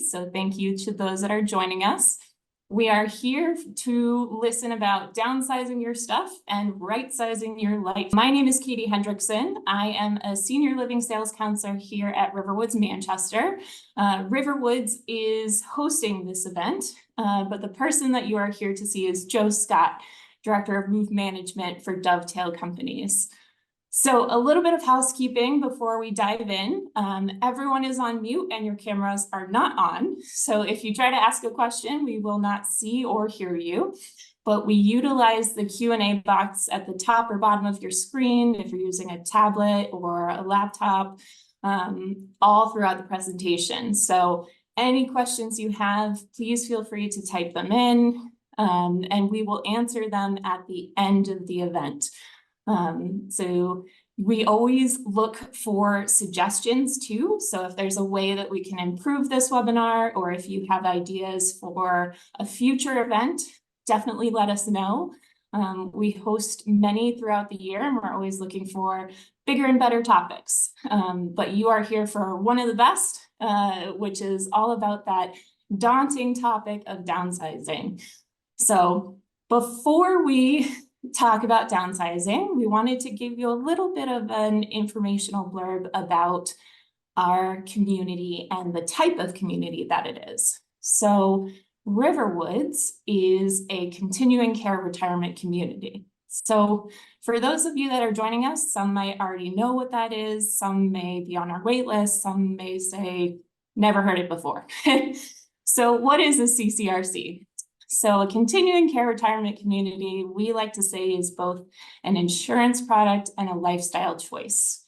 So thank you to those that are joining us. We are here to listen about downsizing your stuff and right-sizing your life. My name is Katie Hendrickson. I am a senior living sales counselor here at Riverwoods Manchester. Riverwoods is hosting this event, but the person that you are here to see is Joe Scott, Director of Move Management for Dovetail Companies. So a little bit of housekeeping before we dive in. Everyone is on mute and your cameras are not on. So if you try to ask a question, we will not see or hear you. But we utilize the Q&A box at the top or bottom of your screen if you're using a tablet or a laptop, all throughout the presentation. So any questions you have, please feel free to type them in, and we will answer them at the end of the event. So we always look for suggestions too. So if there's a way that we can improve this webinar, or if you have ideas for a future event, definitely let us know. We host many throughout the year and we're always looking for bigger and better topics. But you are here for one of the best, which is all about that daunting topic of downsizing. So before we talk about downsizing, we wanted to give you a little bit of an informational blurb about our community and the type of community that it is. So Riverwoods is a continuing care retirement community. So for those of you that are joining us, some might already know what that is, some may be on our wait list, some may say, never heard it before. So what is a CCRC? So a continuing care retirement community, we like to say, is both an insurance product and a lifestyle choice.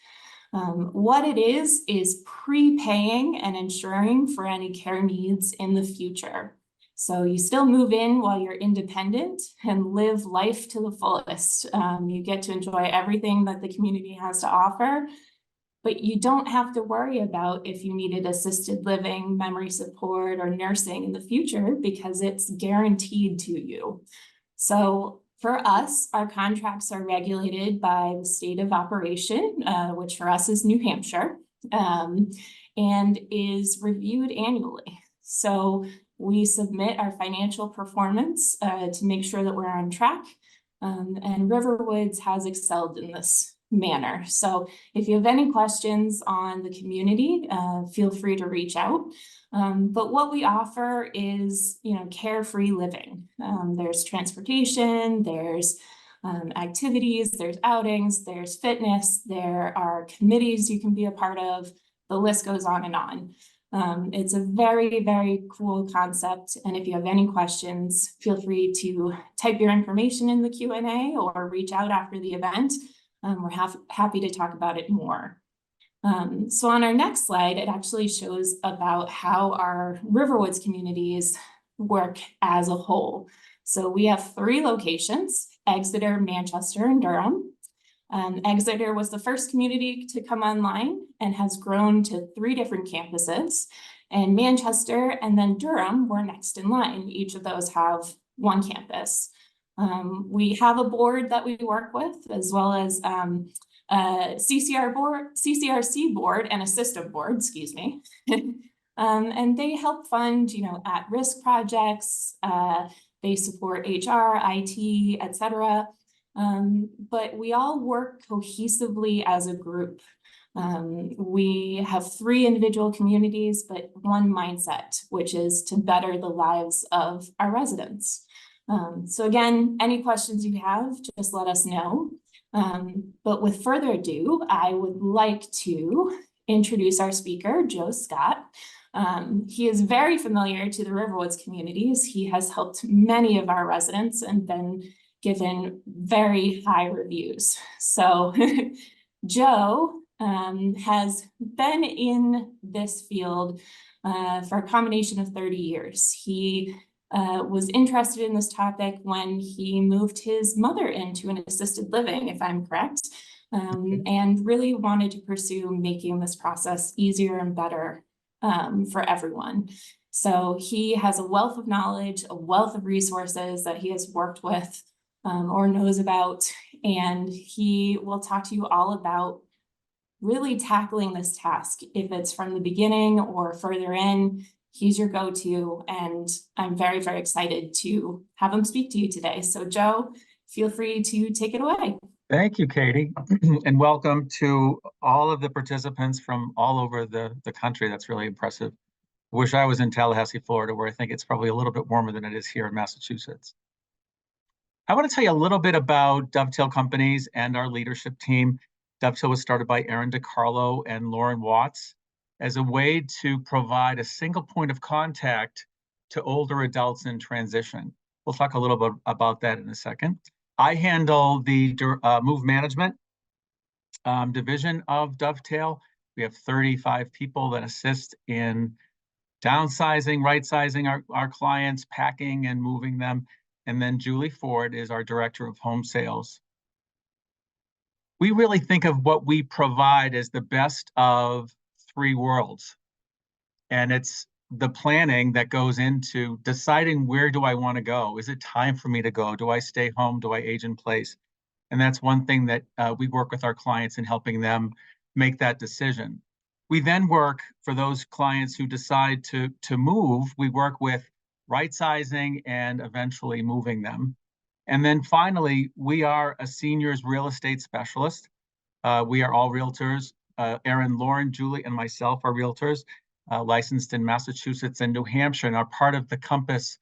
What it is prepaying and insuring for any care needs in the future. So you still move in while you're independent and live life to the fullest. You get to enjoy everything that the community has to offer, but you don't have to worry about if you needed assisted living, memory support, or nursing in the future because it's guaranteed to you. So for us, our contracts are regulated by the state of operation, which for us is New Hampshire, and is reviewed annually. So we submit our financial performance to make sure that we're on track, and Riverwoods has excelled in this manner. So if you have any questions on the community, feel free to reach out. But what we offer is, carefree living. There's transportation, there's activities, there's outings, there's fitness, there are committees you can be a part of. The list goes on and on. It's a very, very cool concept. And if you have any questions, feel free to type your information in the Q&A or reach out after the event. We're happy to talk about it more. So on our next slide, it actually shows about how our Riverwoods communities work as a whole. So we have 3 locations: Exeter, Manchester, and Durham. Exeter was the first community to come online and has grown to 3 different campuses. And Manchester and then Durham were next in line. Each of those have 1 campus. We have a board that we work with, as well as a CCRC board and a system board, excuse me. And they help fund, at-risk projects. They support HR, IT, etc. But we all work cohesively as a group. We have 3 individual communities, but 1 mindset, which is to better the lives of our residents. So again, any questions you have, just let us know. But with further ado, I would like to introduce our speaker, Joe Scott. He is very familiar to the Riverwoods communities. He has helped many of our residents and been given very high reviews. So Joe has been in this field for a combination of 30 years. He was interested in this topic when he moved his mother into an assisted living, if I'm correct, and really wanted to pursue making this process easier and better for everyone. So he has a wealth of knowledge, a wealth of resources that he has worked with or knows about, and he will talk to you all about really tackling this task. If it's from the beginning or further in, he's your go-to, and I'm very, very excited to have him speak to you today. So Joe, feel free to take it away. Thank you, Katie, and welcome to all of the participants from all over the country. That's really impressive. Wish I was in Tallahassee, Florida, where I think it's probably a little bit warmer than it is here in Massachusetts. I want to tell you a little bit about Dovetail Companies and our leadership team. Dovetail was started by Aaron DiCarlo and Lauren Watts as a way to provide a single point of contact to older adults in transition. We'll talk a little bit about that in a second. I handle the move management division of Dovetail. We have 35 people that assist in downsizing, right-sizing our clients, packing and moving them. And then Julie Ford is our director of home sales. We really think of what we provide as the best of three worlds. And it's the planning that goes into deciding, where do I want to go? Is it time for me to go? Do I stay home? Do I age in place? And that's one thing that we work with our clients in helping them make that decision. We then work for those clients who decide to move. We work with right-sizing and eventually moving them. And then finally, we are a seniors real estate specialist. We are all realtors. Aaron, Lauren, Julie, and myself are realtors, licensed in Massachusetts and New Hampshire, and are part of the Compass,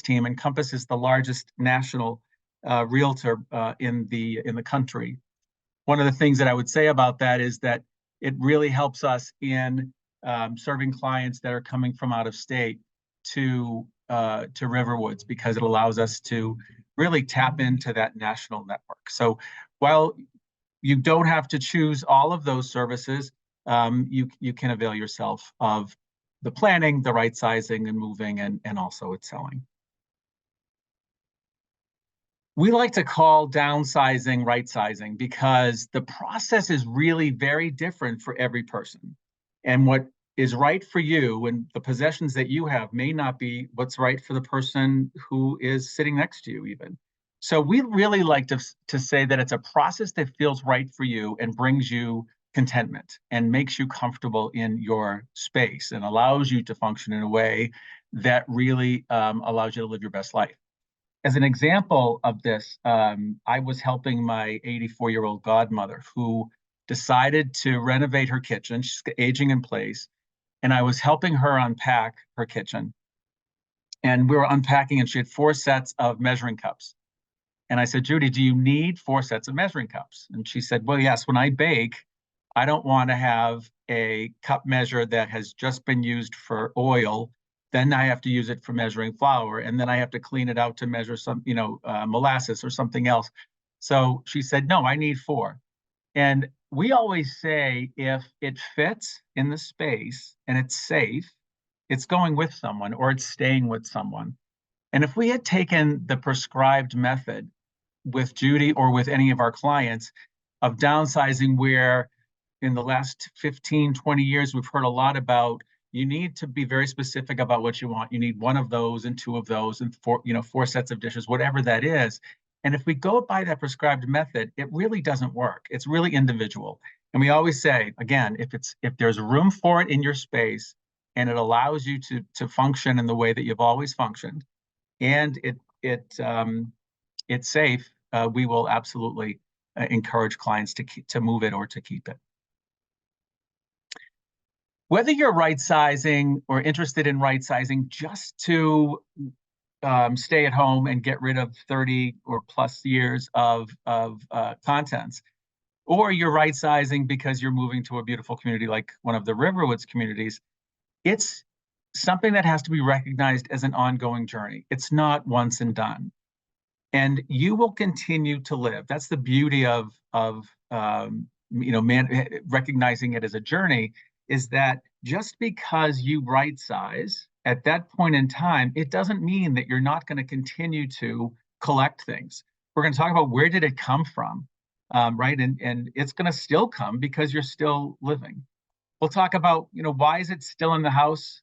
team. And Compass is the largest national realtor in the country. One of the things that I would say about that is that it really helps us in serving clients that are coming from out of state to Riverwoods, because it allows us to really tap into that national network. So while you don't have to choose all of those services, you can avail yourself of the planning, the right sizing and moving, and also its selling. We like to call downsizing right sizing because the process is really very different for every person. And what is right for you and the possessions that you have may not be what's right for the person who is sitting next to you even. So we really like to say that it's a process that feels right for you and brings you contentment and makes you comfortable in your space and allows you to function in a way that really allows you to live your best life. As an example of this, I was helping my 84-year-old godmother who decided to renovate her kitchen. She's aging in place. And I was helping her unpack her kitchen. And we were unpacking, and she had 4 sets of measuring cups. And I said, Judy, do you need 4 sets of measuring cups? And she said, well, yes, when I bake, I don't want to have a cup measure that has just been used for oil. Then I have to use it for measuring flour, and then I have to clean it out to measure some, molasses or something else. So she said, no, I need 4. And we always say, if it fits in the space and it's safe, it's going with someone or it's staying with someone. And if we had taken the prescribed method with Judy or with any of our clients of downsizing, where in the last 15, 20 years, we've heard a lot about, you need to be very specific about what you want. You need 1 of those and 2 of those and 4 sets of dishes, whatever that is. And if we go by that prescribed method, it really doesn't work. It's really individual. And we always say, again, if there's room for it in your space and it allows you to function in the way that you've always functioned, and it's safe, we will absolutely encourage clients to move it or to keep it. Whether you're right-sizing or interested in right-sizing just to stay at home and get rid of 30 or plus years of contents, or you're right-sizing because you're moving to a beautiful community like one of the Riverwoods communities, it's something that has to be recognized as an ongoing journey. It's not once and done. And you will continue to live. That's the beauty of recognizing it as a journey, is that just because you right size at that point in time, it doesn't mean that you're not going to continue to collect things. We're going to talk about, where did it come from, right? And it's going to still come because you're still living. We'll talk about, why is it still in the house?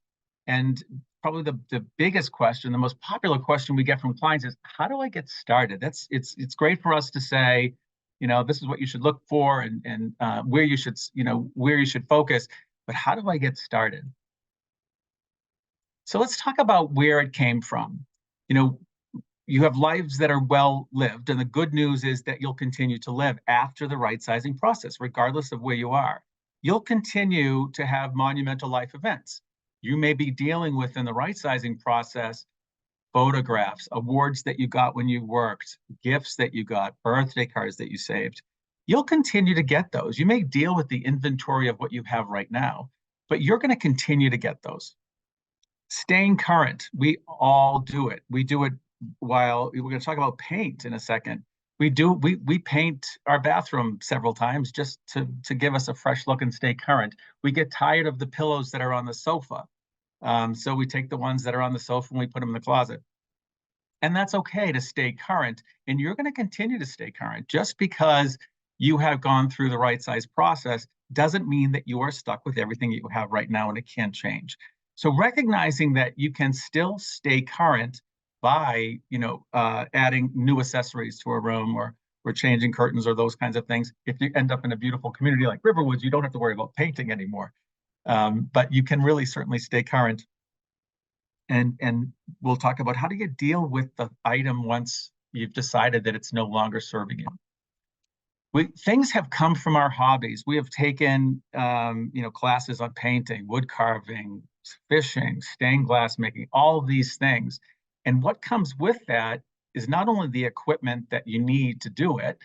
And probably the biggest question, the most popular question we get from clients is, how do I get started? It's great for us to say, this is what you should look for and where you should focus. but how do I get started? So let's talk about where it came from. You know, you have lives that are well lived, and the good news is that you'll continue to live after the right sizing process, regardless of where you are. You'll continue to have monumental life events. You may be dealing with in the right sizing process photographs, awards that you got when you worked, gifts that you got, birthday cards that you saved. You'll continue to get those. You may deal with the inventory of what you have right now, but you're going to continue to get those. Staying current, we all do it. We do it while we're going to talk about paint in a second. We paint our bathroom several times just to give us a fresh look and stay current. We get tired of the pillows that are on the sofa. So we take the ones that are on the sofa and we put them in the closet. And that's okay to stay current. And you're going to continue to stay current. Just because you have gone through the right size process doesn't mean that you are stuck with everything you have right now and it can change. So recognizing that you can still stay current by, adding new accessories to a room or changing curtains or those kinds of things. If you end up in a beautiful community like Riverwoods, you don't have to worry about painting anymore. But you can really certainly stay current. And we'll talk about how do you deal with the item once you've decided that it's no longer serving you. Things have come from our hobbies. We have taken, classes on painting, wood carving, fishing, stained glass making, all of these things. And what comes with that is not only the equipment that you need to do it,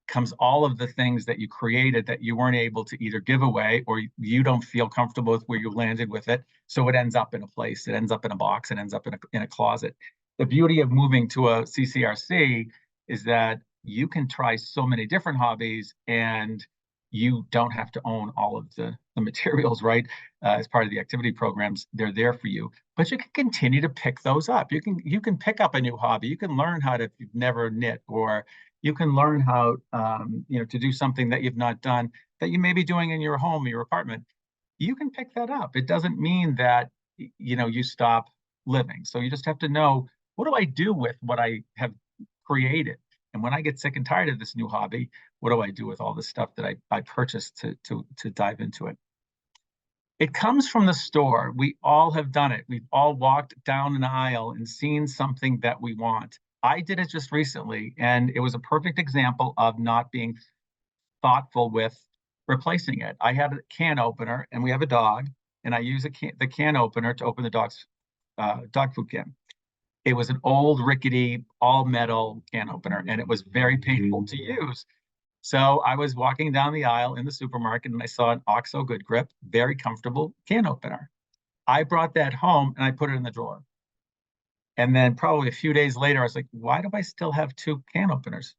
comes all of the things that you created that you weren't able to either give away or you don't feel comfortable with where you landed with it. So it ends up in a place, it ends up in a box, it ends up in a closet. The beauty of moving to a CCRC is that you can try so many different hobbies and you don't have to own all of the materials, right? As part of the activity programs, they're there for you. But you can continue to pick those up. You can pick up a new hobby. You can learn how to, if you've never knit, or you can learn how to do something that you've not done that you may be doing in your home, your apartment. You can pick that up. It doesn't mean that you stop living. So you just have to know, what do I do with what I have created? And when I get sick and tired of this new hobby, what do I do with all the stuff that I purchased to dive into it? It comes from the store. We all have done it. We've all walked down an aisle and seen something that we want. I did it just recently, and it was a perfect example of not being thoughtful with replacing it. I had a can opener, and we have a dog, and I use the can opener to open the dog's dog food can. It was an old, rickety, all metal can opener, and it was very painful to use. So I was walking down the aisle in the supermarket and I saw an OXO Good Grip, very comfortable can opener. I brought that home and I put it in the drawer. And then probably a few days later, I was like, why do I still have two can openers?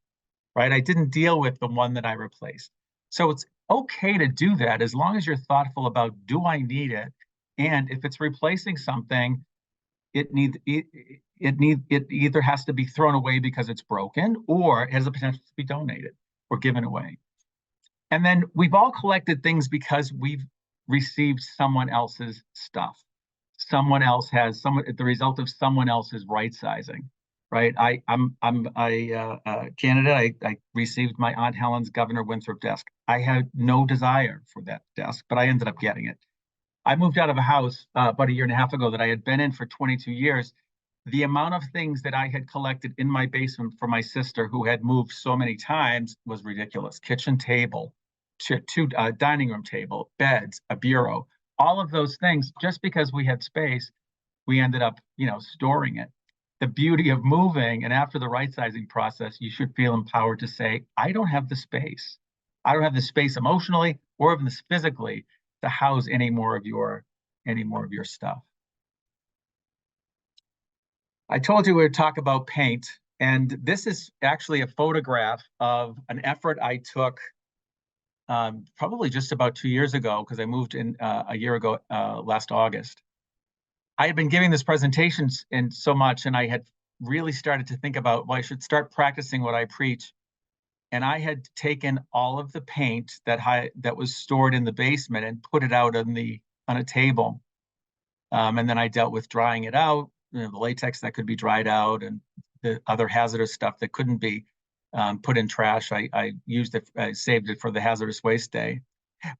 Right? I didn't deal with the one that I replaced. So it's okay to do that as long as you're thoughtful about, do I need it? And if it's replacing something, it either has to be thrown away because it's broken, or it has the potential to be donated or given away. And then we've all collected things because we've received someone else's stuff. Someone else has the result of someone else's right sizing, right? I'm a candidate. I received my Aunt Helen's Governor Winthrop desk. I had no desire for that desk, but I ended up getting it. I moved out of a house about a year and a half ago that I had been in for 22 years. The amount of things that I had collected in my basement for my sister, who had moved so many times, was ridiculous. Kitchen table, two dining room table, beds, a bureau, all of those things. Just because we had space, we ended up, storing it. The beauty of moving, and after the right sizing process, you should feel empowered to say, I don't have the space. I don't have the space emotionally or even physically to house any more of your stuff. I told you we would talk about paint, and this is actually a photograph of an effort I took probably just about 2 years ago, because I moved in a year ago, last August. I had been giving this presentation in so much, and I had really started to think about, well, I should start practicing what I preach. And I had taken all of the paint that was stored in the basement and put it out on a table. And then I dealt with drying it out, the latex that could be dried out, and the other hazardous stuff that couldn't be put in trash. I used it, I saved it for the hazardous waste day.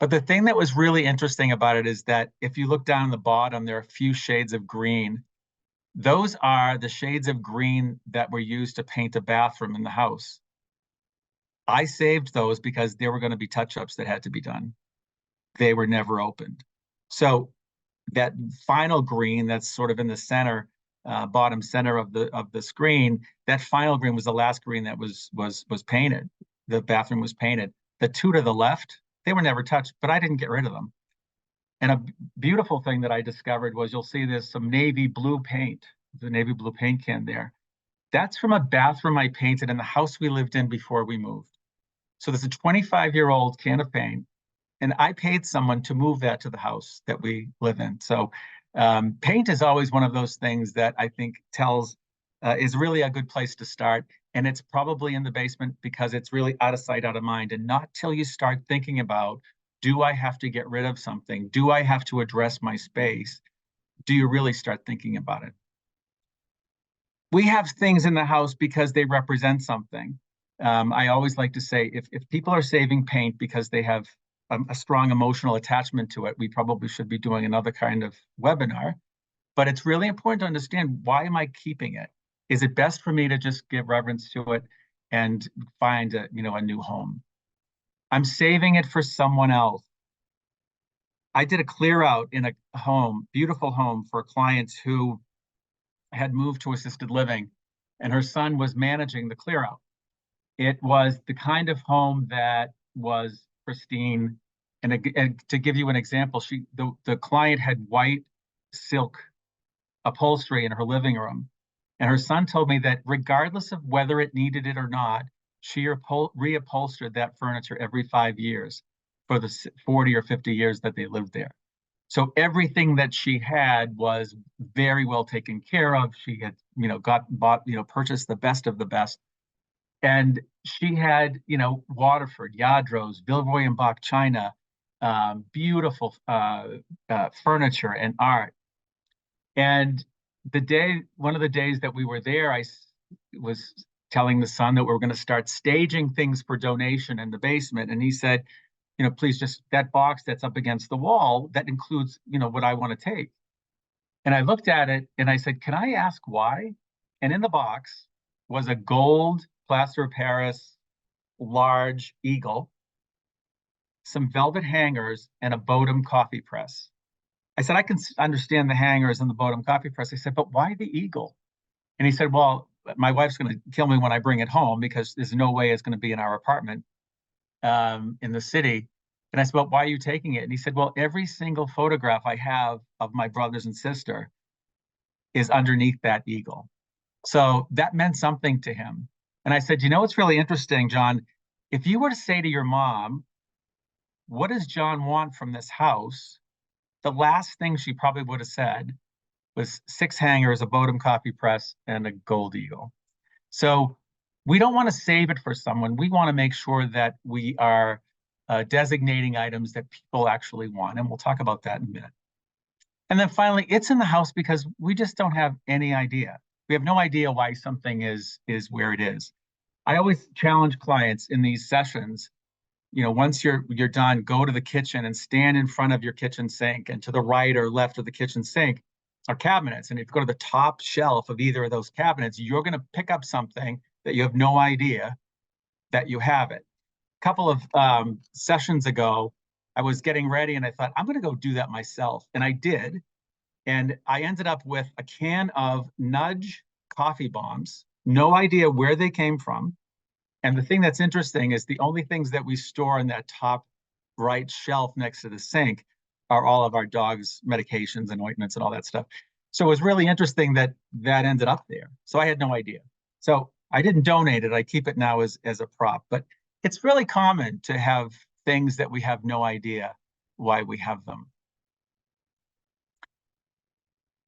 But the thing that was really interesting about it is that if you look down the bottom, there are a few shades of green. Those are the shades of green that were used to paint a bathroom in the house. I saved those because there were going to be touch-ups that had to be done. They were never opened. So that final green that's sort of in the center, bottom center of the screen, that final green was the last green that was painted. The bathroom was painted. The two to the left, they were never touched, but I didn't get rid of them. And a beautiful thing that I discovered was you'll see there's some navy blue paint, the navy blue paint can there. That's from a bathroom I painted in the house we lived in before we moved. So there's a 25-year-old can of paint, and I paid someone to move that to the house that we live in. So paint is always one of those things that I think is really a good place to start. And it's probably in the basement because it's really out of sight, out of mind. And not till you start thinking about, do I have to get rid of something? Do I have to address my space? Do you really start thinking about it? We have things in the house because they represent something. I always like to say, if people are saving paint because they have a strong emotional attachment to it, we probably should be doing another kind of webinar. But it's really important to understand, why am I keeping it? Is it best for me to just give reverence to it and find a new home? I'm saving it for someone else. I did a clear out in a home, beautiful home, for clients who had moved to assisted living, and her son was managing the clear out. It was the kind of home that was pristine. And to give you an example, the client had white silk upholstery in her living room. And her son told me that regardless of whether it needed it or not, she reupholstered that furniture every 5 years for the 40 or 50 years that they lived there. So everything that she had was very well taken care of. She had, purchased the best of the best. And she had, Waterford, Yadros, Villeroy and Bach china, beautiful furniture and art. And one of the days that we were there, I was telling the son that we were going to start staging things for donation in the basement. And he said, please, just that box that's up against the wall, that includes, what I want to take. And I looked at it and I said, can I ask why? And in the box was a gold plaster of Paris large eagle, some velvet hangers, and a Bodum coffee press. I said, I can understand the hangers and the Bodum coffee press. I said, but why the eagle? And he said, well, my wife's going to kill me when I bring it home because there's no way it's going to be in our apartment in the city. And I said, well, why are you taking it? And he said, well, every single photograph I have of my brothers and sister is underneath that eagle. So that meant something to him. And I said, it's really interesting, John. If you were to say to your mom, what does John want from this house? The last thing she probably would have said was 6 hangers, a Bodum coffee press, and a gold eagle. So we don't want to save it for someone. We want to make sure that we are designating items that people actually want. And we'll talk about that in a minute. And then finally, it's in the house because we just don't have any idea. We have no idea why something is where it is. I always challenge clients in these sessions, once you're done, go to the kitchen and stand in front of your kitchen sink, and to the right or left of the kitchen sink are cabinets. And if you go to the top shelf of either of those cabinets, you're going to pick up something that you have no idea that you have it. A couple of sessions ago, I was getting ready and I thought, I'm going to go do that myself. And I did. And I ended up with a can of Nudge coffee bombs, no idea where they came from. And the thing that's interesting is the only things that we store in that top right shelf next to the sink are all of our dog's medications and ointments and all that stuff. So it was really interesting that ended up there. So I had no idea. So I didn't donate it. I keep it now as a prop. But it's really common to have things that we have no idea why we have them.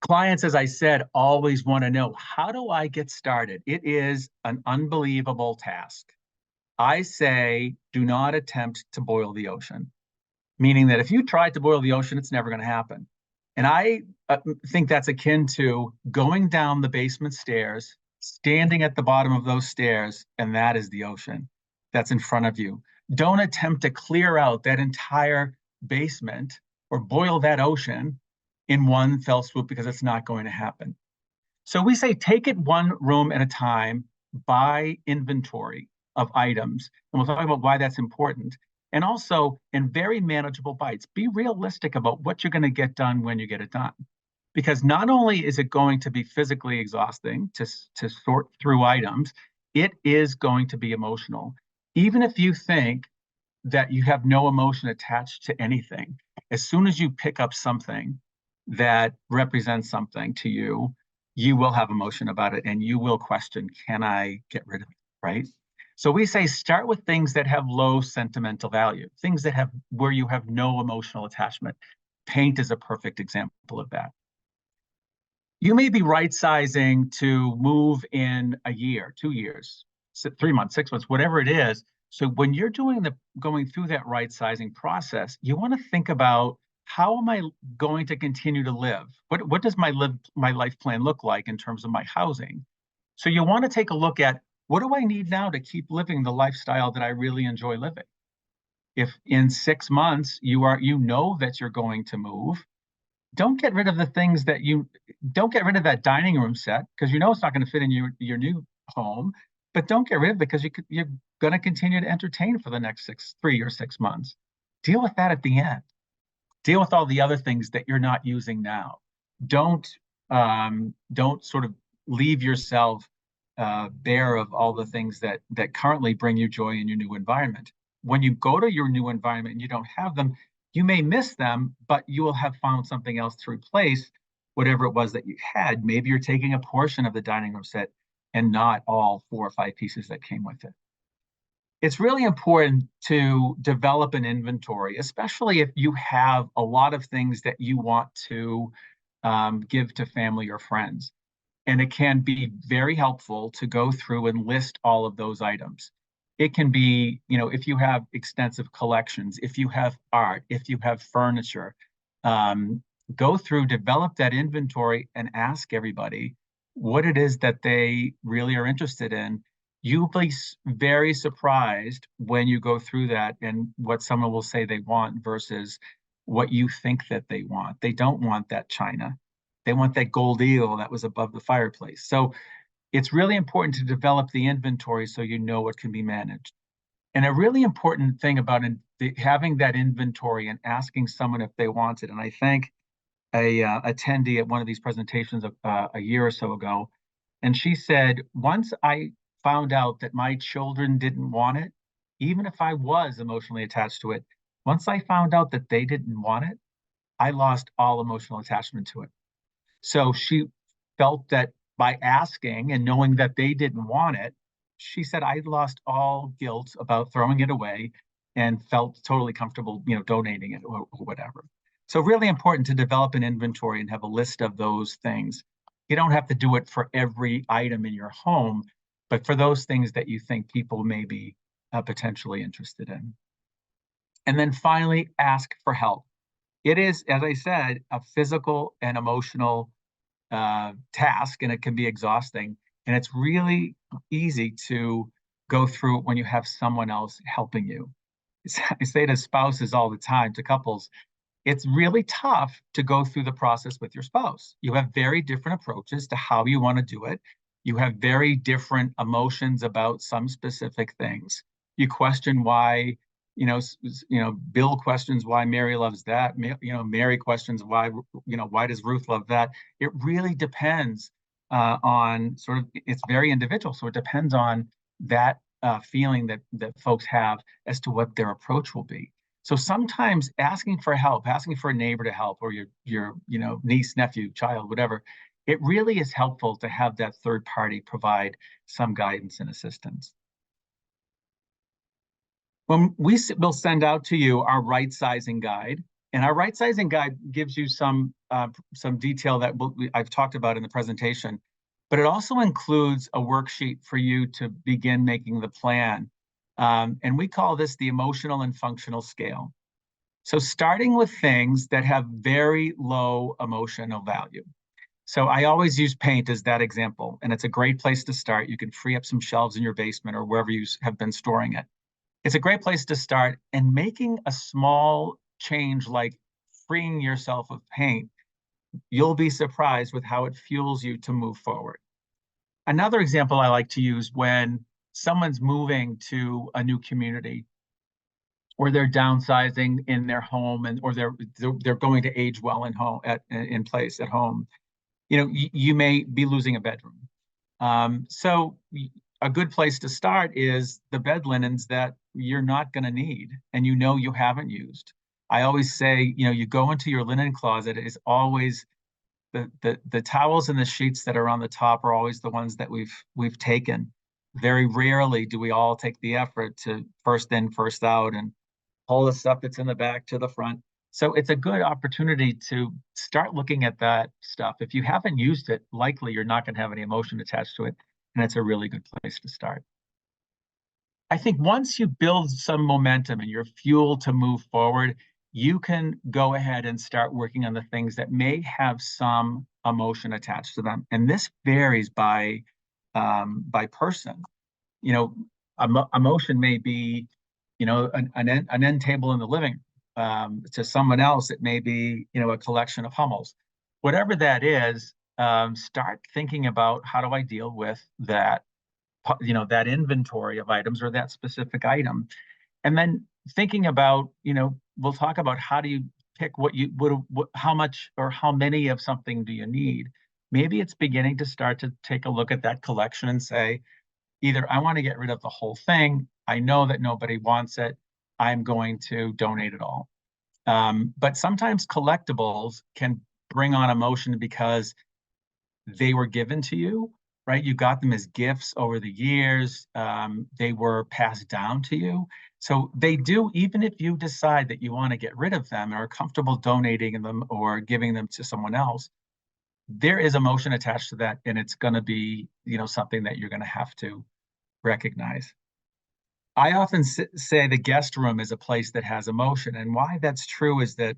Clients, as I said, always want to know, how do I get started? It is an unbelievable task. I say, do not attempt to boil the ocean, meaning that if you tried to boil the ocean, it's never going to happen. And I think that's akin to going down the basement stairs, standing at the bottom of those stairs, and that is the ocean that's in front of you. Don't attempt to clear out that entire basement or boil that ocean in one fell swoop, because it's not going to happen. So we say take it one room at a time, buy inventory of items, and we'll talk about why that's important. And also in very manageable bites, be realistic about what you're going to get done when you get it done. Because not only is it going to be physically exhausting to sort through items, it is going to be emotional. Even if you think that you have no emotion attached to anything, as soon as you pick up something that represents something to you, you will have emotion about it and you will question, can I get rid of it, right? So we say start with things that have low sentimental value, things that have where you have no emotional attachment. Paint is a perfect example of that. You may be right sizing to move in a year, 2 years, 3 months, 6 months, whatever it is. So when you're going through that right sizing process, you want to think about, how am I going to continue to live? What does my life plan look like in terms of my housing? So you want to take a look at, what do I need now to keep living the lifestyle that I really enjoy living? If in 6 months you know that you're going to move, don't get rid of the things that don't get rid of that dining room set, because you know it's not going to fit in your new home. But don't get rid of it because you're going to continue to entertain for the next 3 or 6 months. Deal with that at the end. Deal with all the other things that you're not using now. Don't sort of leave yourself bare of all the things that currently bring you joy in your new environment. When you go to your new environment and you don't have them, you may miss them, but you will have found something else to replace whatever it was that you had. Maybe you're taking a portion of the dining room set and not all 4 or 5 pieces that came with it. It's really important to develop an inventory, especially if you have a lot of things that you want to give to family or friends. And it can be very helpful to go through and list all of those items. It can be, if you have extensive collections, if you have art, if you have furniture, go through, develop that inventory and ask everybody what it is that they really are interested in. You'll be very surprised when you go through that and what someone will say they want versus what you think that they want. They don't want that china. They want that gold eel that was above the fireplace. So it's really important to develop the inventory so you know what can be managed. And a really important thing about having that inventory and asking someone if they want it. And I thank a attendee at one of these presentations a year or so ago, and she said, once I found out that my children didn't want it, even if I was emotionally attached to it, once I found out that they didn't want it, I lost all emotional attachment to it. So she felt that by asking and knowing that they didn't want it, she said, I lost all guilt about throwing it away and felt totally comfortable, donating it or whatever. So really important to develop an inventory and have a list of those things. You don't have to do it for every item in your home, but for those things that you think people may be potentially interested in. And then finally, ask for help. It is, as I said, a physical and emotional task, and it can be exhausting. And it's really easy to go through it when you have someone else helping you. I say to spouses all the time, to couples, it's really tough to go through the process with your spouse. You have very different approaches to how you want to do it. You have very different emotions about some specific things. You question why, Bill questions why Mary loves that. Mary questions why does Ruth love that? It really depends on it's very individual. So it depends on that feeling that folks have as to what their approach will be. So sometimes asking for help, asking for a neighbor to help, or your niece, nephew, child, whatever, it really is helpful to have that third party provide some guidance and assistance. When we'll send out to you our right sizing guide, and our right sizing guide gives you some detail that I've talked about in the presentation, but it also includes a worksheet for you to begin making the plan. And we call this the emotional and functional scale. So starting with things that have very low emotional value. So I always use paint as that example, and it's a great place to start. You can free up some shelves in your basement or wherever you have been storing it. It's a great place to start, and making a small change like freeing yourself of paint, you'll be surprised with how it fuels you to move forward. Another example I like to use when someone's moving to a new community or they're downsizing in their home or they're going to age well in place at home. You may be losing a bedroom. So a good place to start is the bed linens that you're not going to need and you haven't used. I always say, you go into your linen closet, is always the towels and the sheets that are on the top are always the ones that we've taken. Very rarely do we all take the effort to first in, first out and pull the stuff that's in the back to the front. So it's a good opportunity to start looking at that stuff. If you haven't used it, likely you're not going to have any emotion attached to it. And it's a really good place to start. I think once you build some momentum and you're fueled to move forward, you can go ahead and start working on the things that may have some emotion attached to them. And this varies by person. Emotion may be, an end table in the living room. To someone else, it may be, a collection of Hummels. Whatever that is, start thinking about how do I deal with that, that inventory of items or that specific item. And then thinking about, we'll talk about how do you pick how much or how many of something do you need? Maybe it's beginning to start to take a look at that collection and say, either I want to get rid of the whole thing. I know that nobody wants it. I'm going to donate it all. But sometimes collectibles can bring on emotion because they were given to you, right? You got them as gifts over the years. They were passed down to you. So they do, even if you decide that you want to get rid of them or are comfortable donating them or giving them to someone else, there is emotion attached to that. And it's going to be, something that you're going to have to recognize. I often say the guest room is a place that has emotion. And why that's true is that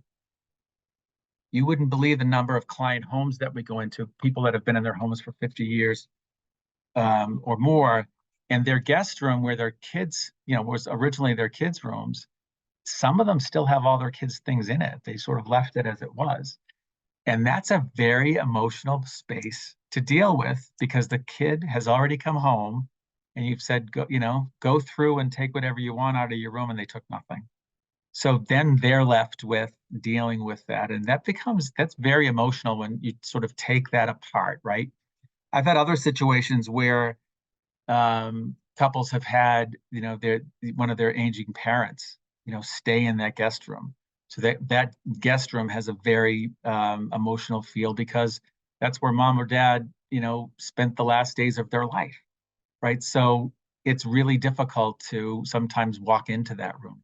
you wouldn't believe the number of client homes that we go into, people that have been in their homes for 50 years or more, and their guest room where their kids, was originally their kids' rooms, some of them still have all their kids' things in it. They sort of left it as it was. And that's a very emotional space to deal with because the kid has already come home and you've said, go through and take whatever you want out of your room, and they took nothing. So then they're left with dealing with that. And that's very emotional when you sort of take that apart, right? I've had other situations where couples have had, one of their aging parents, stay in that guest room. So that guest room has a very emotional feel because that's where mom or dad, spent the last days of their life, right? So it's really difficult to sometimes walk into that room.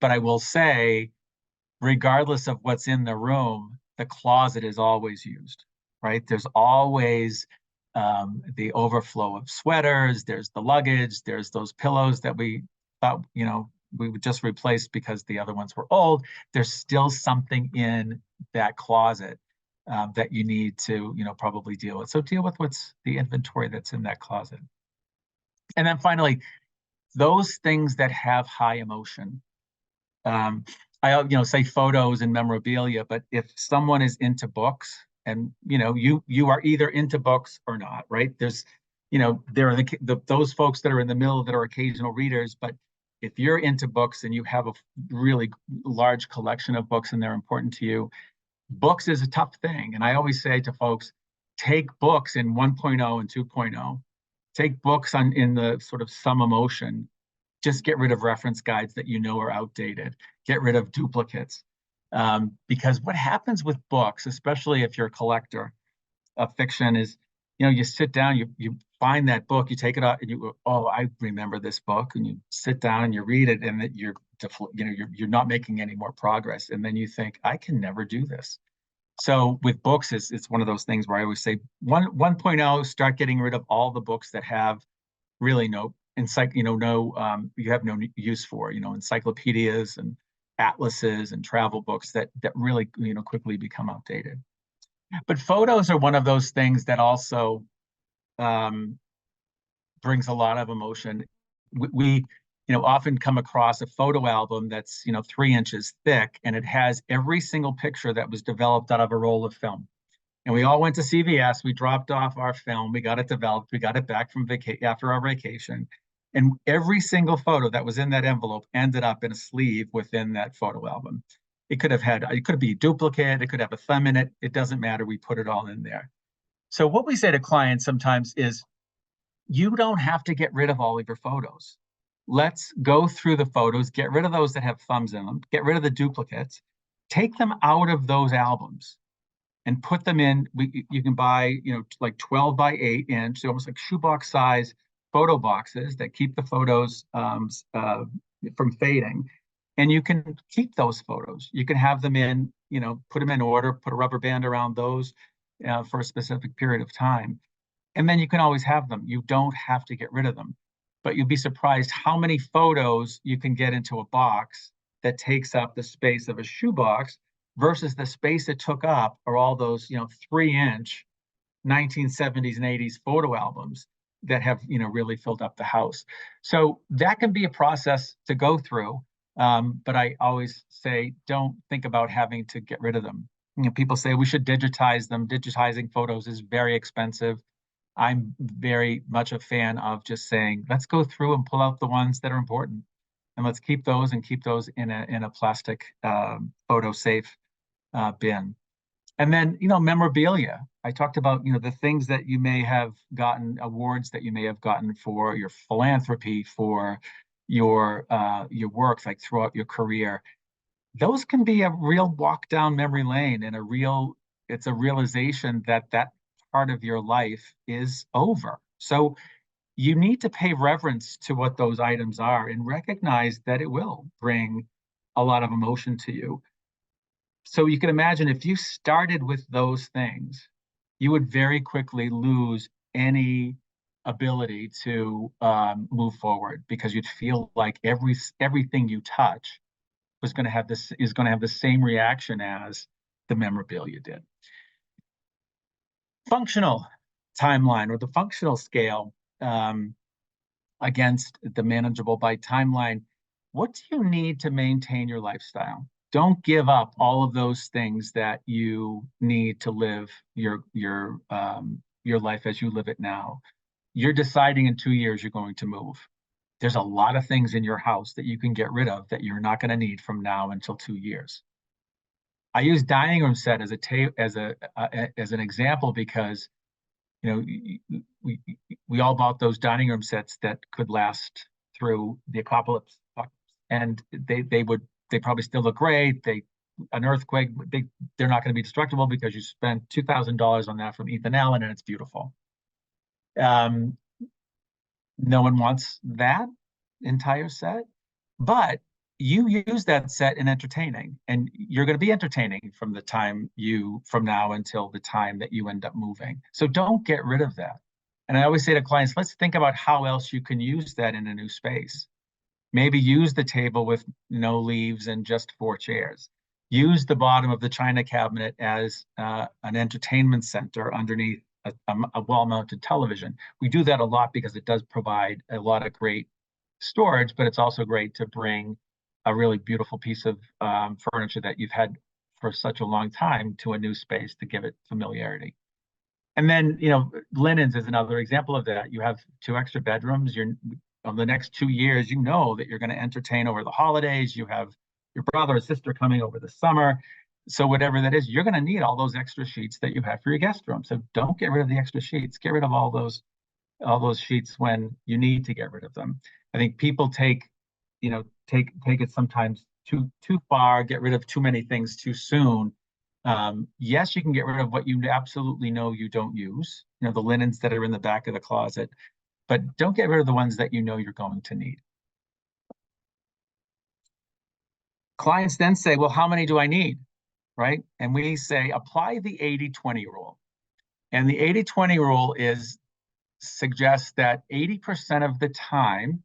But I will say, regardless of what's in the room, the closet is always used, right? There's always the overflow of sweaters, there's the luggage, there's those pillows that we thought, we would just replace because the other ones were old. There's still something in that closet that you need to, probably deal with. So deal with what's the inventory that's in that closet. And then finally, those things that have high emotion. I say photos and memorabilia, but if someone is into books and you are either into books or not, right? There's there are those folks that are in the middle that are occasional readers, but if you're into books and you have a really large collection of books and they're important to you, books is a tough thing. And I always say to folks, take books in 1.0 and 2.0. Take books in the sort of some emotion. Just get rid of reference guides that are outdated. Get rid of duplicates. Because what happens with books, especially if you're a collector of fiction, is you sit down, you find that book, you take it out, and you go, oh, I remember this book, and you sit down and you read it, and that you're not making any more progress, and then you think, I can never do this. So with books, it's one of those things where I always say 1.0, start getting rid of all the books that have really no you have no use for, encyclopedias and atlases and travel books that really, quickly become outdated. But photos are one of those things that also brings a lot of emotion. We often come across a photo album that's, 3 inches thick, and it has every single picture that was developed out of a roll of film. And we all went to CVS, we dropped off our film, we got it developed, we got it back from after our vacation. And every single photo that was in that envelope ended up in a sleeve within that photo album. It could be a duplicate, it could have a thumb in it. It doesn't matter. We put it all in there. So what we say to clients sometimes is, you don't have to get rid of all of your photos. Let's go through the photos, get rid of those that have thumbs in them, get rid of the duplicates, take them out of those albums and put them in. You can buy, like 12 by 8 inch, so almost like shoebox size photo boxes that keep the photos from fading. And you can keep those photos. You can have them in, put them in order, put a rubber band around those for a specific period of time. And then you can always have them. You don't have to get rid of them. But you'd be surprised how many photos you can get into a box that takes up the space of a shoebox versus the space it took up are all those, 3-inch 1970s and 80s photo albums that have, really filled up the house. So that can be a process to go through. But I always say, don't think about having to get rid of them. People say we should digitize them. Digitizing photos is very expensive. I'm very much a fan of just saying, let's go through and pull out the ones that are important, and let's keep those in a plastic photo safe bin. And then, memorabilia. I talked about, the things that you may have gotten, awards that you may have gotten for your philanthropy, for your work, like throughout your career. Those can be a real walk down memory lane, and it's a realization that part of your life is over. So you need to pay reverence to what those items are and recognize that it will bring a lot of emotion to you. So you can imagine, if you started with those things, you would very quickly lose any ability to move forward, because you'd feel like everything you touch is going to have the same reaction as the memorabilia did. Functional timeline, or the functional scale, against the manageable by timeline. What do you need to maintain your lifestyle? Don't give up all of those things that you need to live your life as you live it now. You're deciding in 2 years you're going to move. There's a lot of things in your house that you can get rid of that you're not going to need from now until 2 years. I use dining room set as an example because, we all bought those dining room sets that could last through the apocalypse, and they probably still look great. An earthquake, they're not going to be destructible because you spent $2,000 on that from Ethan Allen, and it's beautiful. No one wants that entire set, but you use that set in entertaining, and you're going to be entertaining from now until the time that you end up moving. So don't get rid of that. And I always say to clients, let's think about how else you can use that in a new space. Maybe use the table with no leaves and just 4 chairs. Use the bottom of the china cabinet as an entertainment center underneath a wall-mounted television. We do that a lot because it does provide a lot of great storage, but it's also great to bring a really beautiful piece of furniture that you've had for such a long time to a new space to give it familiarity. And then, linens is another example of that. You have 2 extra bedrooms. On the next 2 years, you know that you're going to entertain over the holidays. You have your brother or sister coming over the summer. So whatever that is, you're going to need all those extra sheets that you have for your guest room. So don't get rid of the extra sheets. Get rid of all those sheets when you need to get rid of them. I think people take it sometimes too far, get rid of too many things too soon. Yes, you can get rid of what you absolutely know you don't use, the linens that are in the back of the closet, but don't get rid of the ones that you're going to need. Clients then say, well, how many do I need, right? And we say, apply the 80-20 rule. And the 80-20 rule suggests that 80% of the time,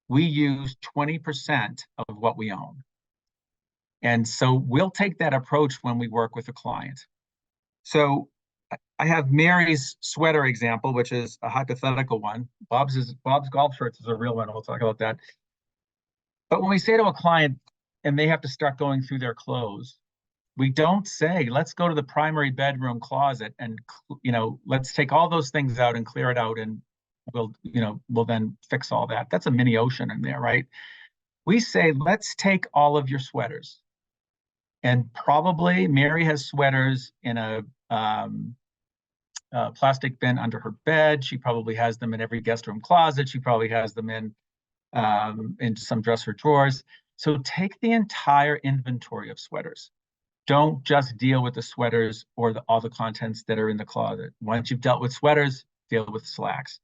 we use 20% of what we own. And so we'll take that approach when we work with a client. So I have Mary's sweater example, which is a hypothetical one. Bob's golf shirts is a real one. We'll talk about that. But when we say to a client and they have to start going through their clothes, we don't say, let's go to the primary bedroom closet and, let's take all those things out and clear it out and we'll then fix all that. That's a mini ocean in there, right? We say, let's take all of your sweaters. And probably Mary has sweaters in a plastic bin under her bed. She probably has them in every guest room closet. She probably has them in some dresser drawers. So take the entire inventory of sweaters. Don't just deal with the sweaters or all the contents that are in the closet. Once you've dealt with sweaters, deal with slacks.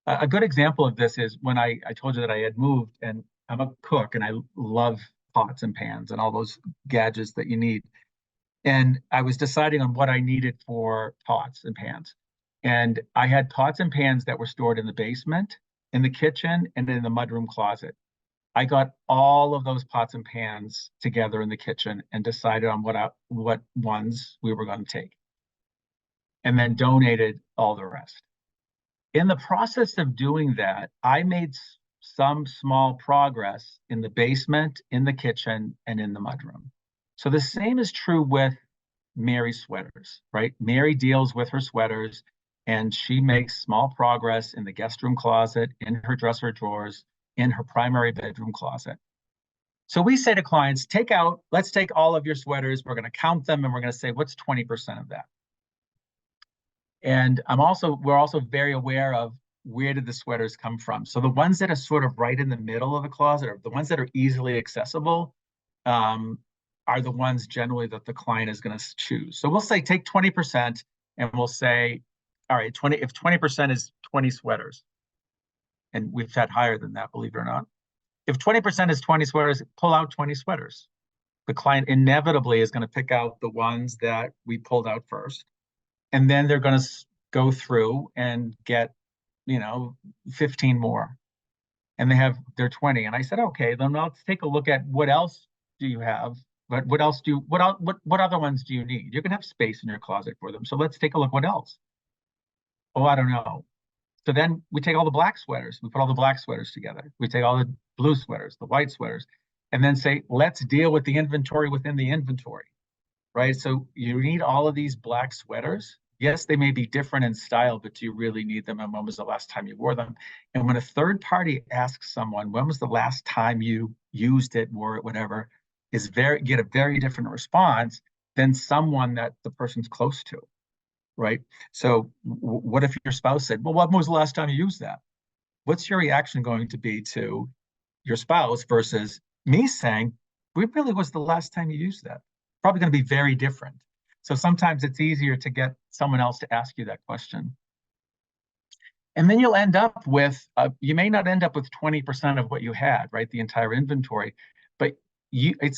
A good example of this is when I told you that I had moved, and I'm a cook and I love pots and pans and all those gadgets that you need. And I was deciding on what I needed for pots and pans. And I had pots and pans that were stored in the basement, in the kitchen, and in the mudroom closet. I got all of those pots and pans together in the kitchen and decided on what ones we were going to take, and then donated all the rest. In the process of doing that, I made some small progress in the basement, in the kitchen, and in the mudroom. So the same is true with Mary's sweaters, right? Mary deals with her sweaters and she makes small progress in the guest room closet, in her dresser drawers, in her primary bedroom closet. So we say to clients, let's take all of your sweaters. We're going to count them and we're going to say, what's 20% of that? And we're also very aware of where did the sweaters come from. So the ones that are sort of right in the middle of the closet, or the ones that are easily accessible, are the ones generally that the client is going to choose. So we'll say take 20% and we'll say, all right, if 20% is 20 sweaters, and we've had higher than that, believe it or not. If 20% is 20 sweaters, pull out 20 sweaters. The client inevitably is going to pick out the ones that we pulled out first. And then they're going to go through and get, 15 more. And they're 20. And I said, okay, then let's take a look at what else do you have? But what other ones do you need? You're going to have space in your closet for them. So let's take a look. What else? Oh, I don't know. So then we take all the black sweaters. We put all the black sweaters together. We take all the blue sweaters, the white sweaters, and then say, let's deal with the inventory within the inventory, right? So you need all of these black sweaters. Yes, they may be different in style, but do you really need them? And when was the last time you wore them? And when a third party asks someone, when was the last time you used it, wore it, whatever, get a very different response than someone that the person's close to, right? So what if your spouse said, well, when was the last time you used that? What's your reaction going to be to your spouse versus me saying, when really was the last time you used that? Probably going to be very different. So sometimes it's easier to get someone else to ask you that question. And then you'll end up with, you may not end up with 20% of what you had, right? The entire inventory, but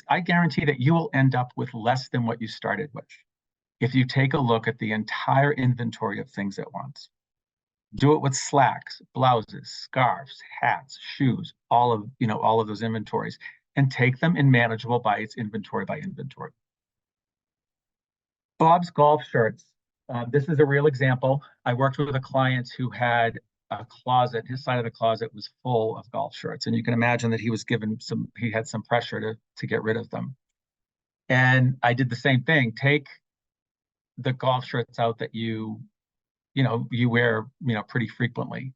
I guarantee that you will end up with less than what you started with. If you take a look at the entire inventory of things at once. Do it with slacks, blouses, scarves, hats, shoes, all of those inventories, and take them in manageable by inventory. Bob's golf shirts. This is a real example. I worked with a client who had a closet. His side of the closet was full of golf shirts, and you can imagine that he had some pressure to get rid of them. And I did the same thing. Take the golf shirts out that you wear, pretty frequently.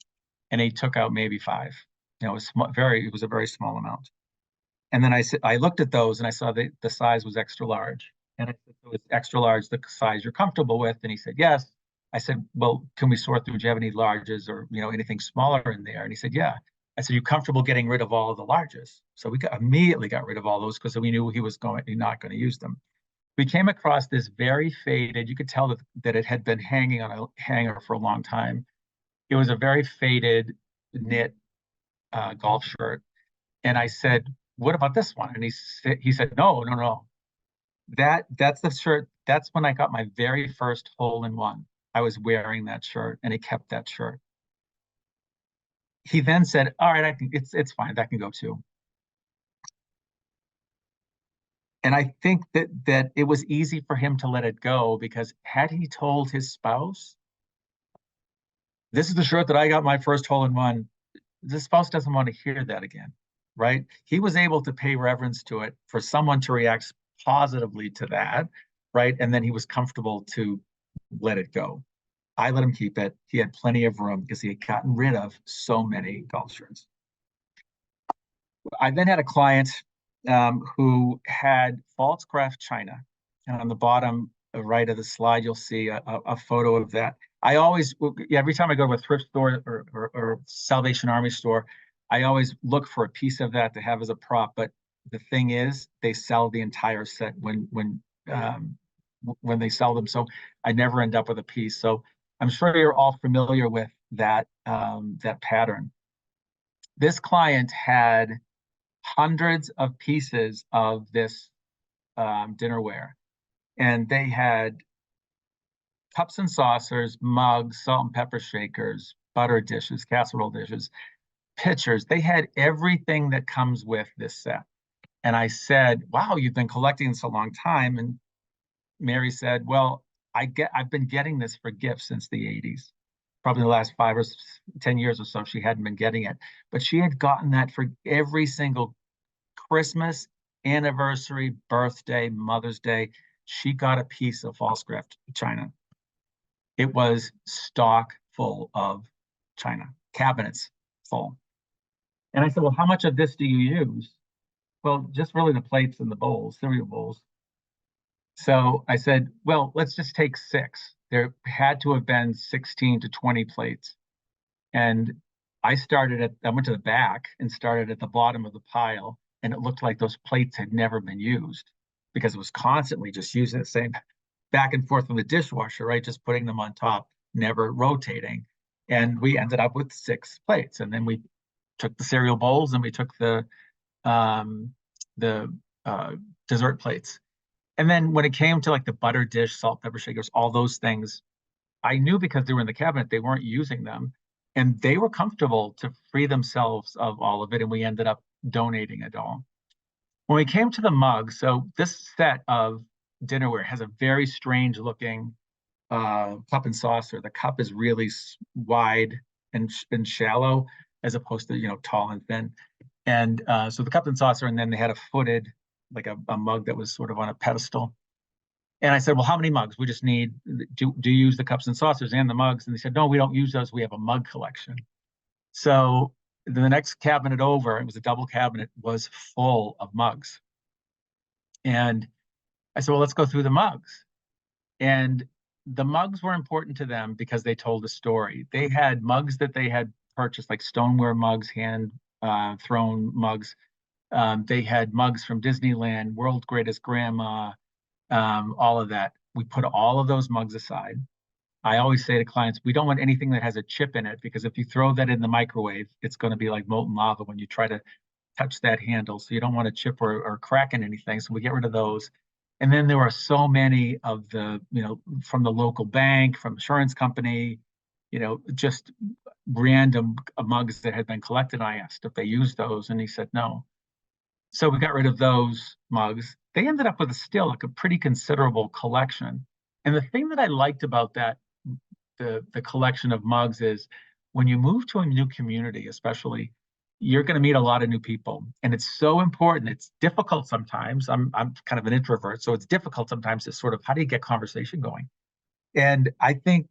And he took out maybe 5. It was a very small amount. And then I looked at those and I saw the size was extra large. And I said, so is extra large the size you're comfortable with? And he said, yes. I said, well, can we sort through? Do you have any larges or, anything smaller in there? And he said, yeah. I said, you comfortable getting rid of all of the larges? So we immediately got rid of all those because we knew he was not going to use them. We came across this very faded, you could tell that it had been hanging on a hanger for a long time. It was a very faded knit golf shirt. And I said, what about this one? And he said, no. That's the shirt. That's when I got my very first hole-in-one. I was wearing that shirt and he kept that shirt. He then said, all right, it's fine. That can go too. And I think that it was easy for him to let it go because had he told his spouse, this is the shirt that I got my first hole-in-one, the spouse doesn't want to hear that again. right? He was able to pay reverence to it for someone to react positively to that, right? And then he was comfortable to let it go. I let him keep it. He had plenty of room because he had gotten rid of so many golf shirts. I then had a client who had false craft china. And on the bottom right of the slide, you'll see a photo of that. I always, every time I go to a thrift store or Salvation Army store, I always look for a piece of that to have as a prop. But the thing is, they sell the entire set when they sell them. So I never end up with a piece. So I'm sure you're all familiar with that that pattern. This client had hundreds of pieces of this dinnerware, and they had cups and saucers, mugs, salt and pepper shakers, butter dishes, casserole dishes, pitchers. They had everything that comes with this set. And I said, "Wow, you've been collecting this a long time." And Mary said, "Well, I've been getting this for gifts since the 80s. Probably the last 5 or 10 years or so, she hadn't been getting it. But she had gotten that for every single Christmas, anniversary, birthday, Mother's Day. She got a piece of false craft china. It was stock full of china, cabinets full." And I said, "Well, how much of this do you use?" "Well, just really the plates and the bowls, cereal bowls." So I said, "Well, let's just take 6. There had to have been 16 to 20 plates." And I went to the back and started at the bottom of the pile, and it looked like those plates had never been used because it was constantly just using the same back and forth from the dishwasher, right? Just putting them on top, never rotating. And we ended up with 6 plates. And then we took the cereal bowls and we took um, the dessert plates. And then when it came to like the butter dish, salt, pepper shakers, all those things, I knew because they were in the cabinet, they weren't using them. And they were comfortable to free themselves of all of it. And we ended up donating it all. When we came to the mug, so this set of dinnerware has a very strange looking cup and saucer. The cup is really wide and shallow as opposed to, tall and thin. And so the cup and saucer, and then they had a footed, like a mug that was sort of on a pedestal. And I said, "Well, how many mugs? We just need, do you use the cups and saucers and the mugs?" And they said, "No, we don't use those. We have a mug collection." So the next cabinet over, it was a double cabinet, was full of mugs. And I said, "Well, let's go through the mugs." And the mugs were important to them because they told a story. They had mugs that they had purchased, like stoneware mugs, hand thrown mugs. They had mugs from Disneyland, World's Greatest Grandma, all of that. We put all of those mugs aside. I always say to clients, we don't want anything that has a chip in it because if you throw that in the microwave, it's going to be like molten lava when you try to touch that handle. So you don't want a chip or crack in anything. So we get rid of those. And then there were so many of the, from the local bank, from insurance company, just random mugs that had been collected. I asked if they used those, and he said no. So we got rid of those mugs. They ended up with still like a pretty considerable collection. And the thing that I liked about that, the collection of mugs, is when you move to a new community, especially, you're going to meet a lot of new people. And it's so important. It's difficult sometimes. I'm kind of an introvert, so it's difficult sometimes to sort of, how do you get conversation going? And I think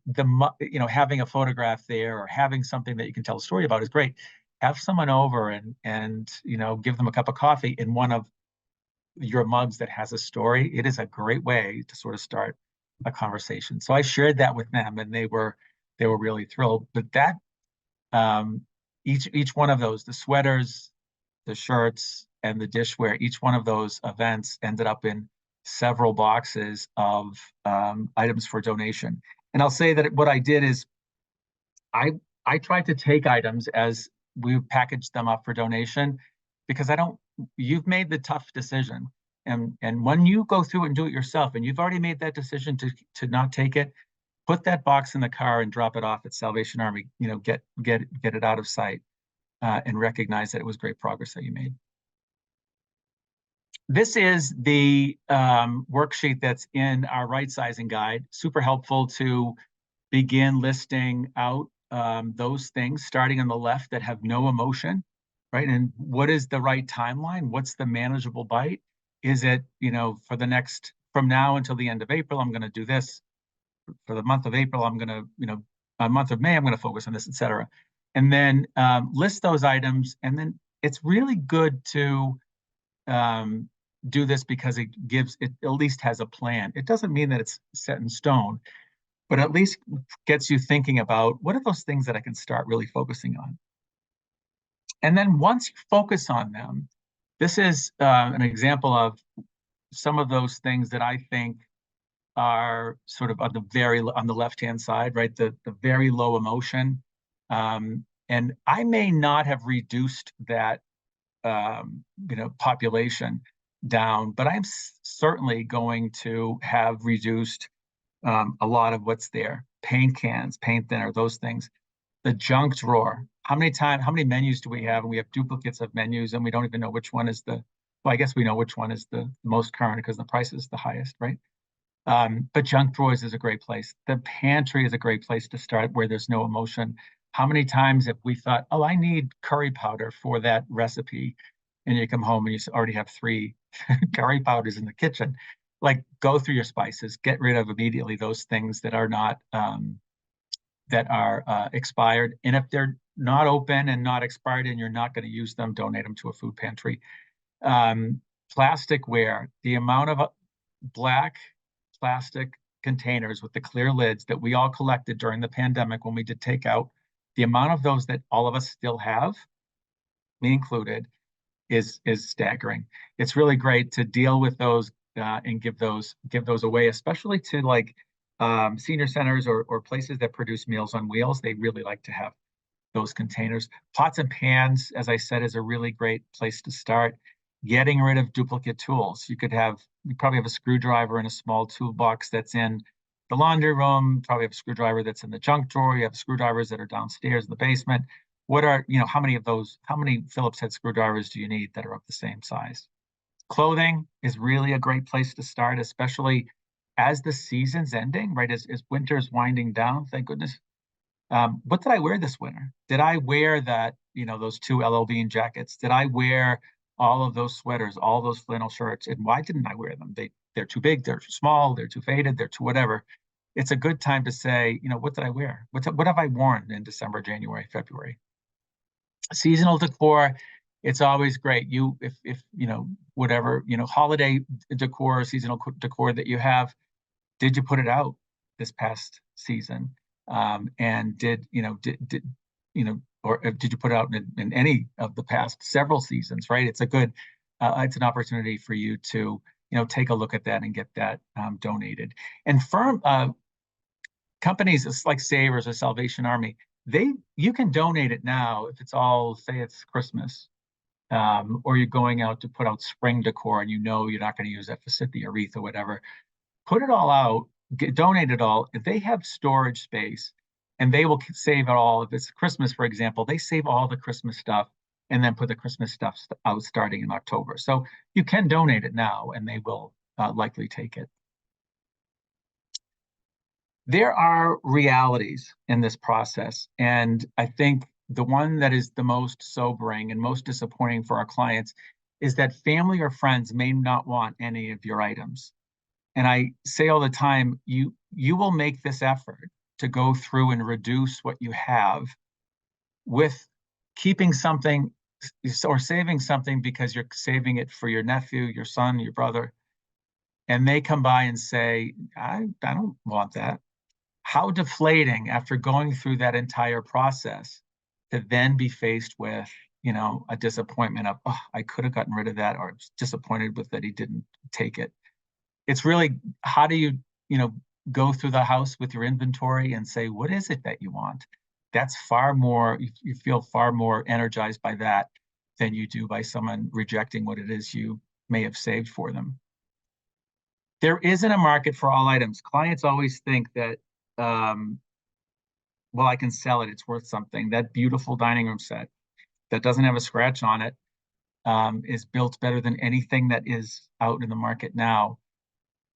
having a photograph there or having something that you can tell a story about is great. Have someone over and give them a cup of coffee in one of your mugs that has a story. It is a great way to sort of start a conversation. So I shared that with them, and they were really thrilled. But that each one of those, the sweaters, the shirts, and the dishware, each one of those events ended up in several boxes of items for donation. And I'll say that what I did is I tried to take items as we packaged them up for donation, because you've made the tough decision. And when you go through and do it yourself, and you've already made that decision to not take it, put that box in the car and drop it off at Salvation Army. Get it out of sight, and recognize that it was great progress that you made. This is the worksheet that's in our right sizing guide. Super helpful to begin listing out those things starting on the left that have no emotion. right? And what is the right timeline? What's the manageable bite? Is it, for the next, from now until the end of April, I'm going to do this. For the month of April, I'm going to, month of May, I'm going to focus on this, et cetera. And then list those items. And then it's really good to do this because it at least has a plan. It doesn't mean that it's set in stone, but at least gets you thinking about what are those things that I can start really focusing on. And then once you focus on them, this is an example of some of those things that I think are sort of on the left-hand side, right? The very low emotion. And I may not have reduced that, population down, but I'm certainly going to have reduced a lot of what's there. Paint cans, paint thinner, those things. The junk drawer. How many menus do we have? And we have duplicates of menus and we don't even know which one is well, I guess we know which one is the most current because the price is the highest, right? But junk drawers is a great place. The pantry is a great place to start where there's no emotion. How many times have we thought, oh, I need curry powder for that recipe? And you come home and you already have 3 curry powders in the kitchen. Like, go through your spices, get rid of immediately those things that are not expired. And if they're not open and not expired and you're not going to use them, donate them to a food pantry. Plasticware, the amount of black plastic containers with the clear lids that we all collected during the pandemic when we did takeout, the amount of those that all of us still have, me included, is staggering. It's really great to deal with those and give those away, especially to like senior centers or places that produce Meals on Wheels. They really like to have those containers. Pots and pans, as I said, is a really great place to start. Getting rid of duplicate tools. You probably have a screwdriver in a small toolbox that's in the laundry room, probably have a screwdriver that's in the junk drawer. You have screwdrivers that are downstairs in the basement. How many Phillips head screwdrivers do you need that are of the same size? Clothing is really a great place to start, especially as the season's ending, right? As winter's winding down, thank goodness. What did I wear this winter? Did I wear those 2 LL Bean jackets? Did I wear all of those sweaters, all those flannel shirts? And why didn't I wear them? They're too big, they're too small, they're too faded, they're too whatever. It's a good time to say, what did I wear? What have I worn in December, January, February? Seasonal decor, it's always great. If whatever, holiday decor, seasonal decor that you have, did you put it out this past season? And did you put it out in any of the past several seasons, right? It's it's an opportunity for you to, take a look at that and get that donated. And companies like Savers or Salvation Army, you can donate it now if say it's Christmas, or you're going out to put out spring decor and you're not going to use that forsythia wreath or whatever. Put it all out, donate it all. If they have storage space and they will save it all, if it's Christmas, for example, they save all the Christmas stuff and then put the Christmas stuff out starting in October. So you can donate it now and they will likely take it. There are realities in this process. And I think the one that is the most sobering and most disappointing for our clients is that family or friends may not want any of your items. And I say all the time, you will make this effort to go through and reduce what you have with keeping something or saving something because you're saving it for your nephew, your son, your brother. And they come by and say, I don't want that. How deflating after going through that entire process to then be faced with, a disappointment of, oh, I could have gotten rid of that, or disappointed with that he didn't take it. It's really, how do you, go through the house with your inventory and say, what is it that you want? That's far more, you feel far more energized by that than you do by someone rejecting what it is you may have saved for them. There isn't a market for all items. Clients always think that, well, I can sell it, it's worth something. That beautiful dining room set that doesn't have a scratch on it is built better than anything that is out in the market now.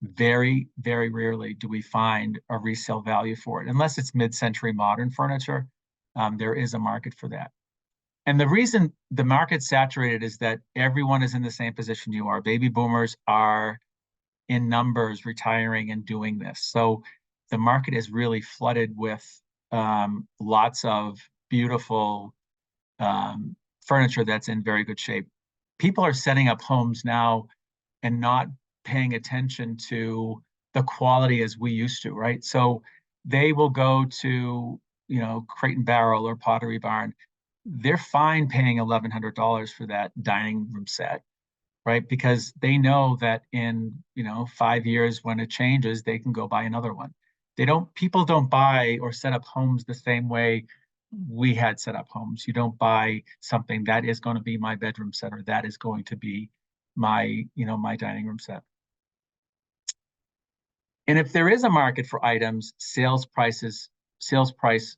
Very, very rarely do we find a resale value for it, unless it's mid-century modern furniture. There is a market for that. And the reason the market's saturated is that everyone is in the same position you are. Baby boomers are in numbers retiring and doing this. So the market is really flooded with lots of beautiful furniture that's in very good shape. People are setting up homes now and not paying attention to the quality as we used to, right? So they will go to, Crate and Barrel or Pottery Barn. They're fine paying $1,100 for that dining room set, right? Because they know that in, 5 years when it changes, they can go buy another one. People don't buy or set up homes the same way we had set up homes. You don't buy something that is going to be my bedroom set, or that is going to be my dining room set. And if there is a market for items, sales price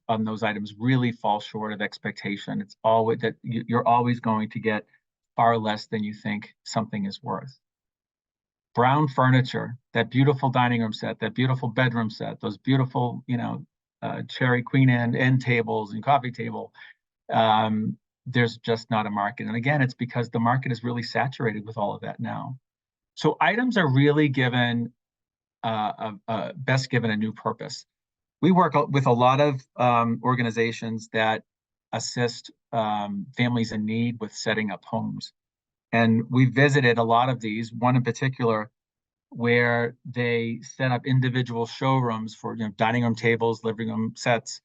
on those items really fall short of expectation. It's always that you're always going to get far less than you think something is worth. Brown furniture, that beautiful dining room set, that beautiful bedroom set, those beautiful, cherry queen end tables and coffee table, there's just not a market. And again, it's because the market is really saturated with all of that now. So items are really best given a new purpose. We work with a lot of organizations that assist families in need with setting up homes. And we visited a lot of these, one in particular, where they set up individual showrooms for dining room tables, living room sets,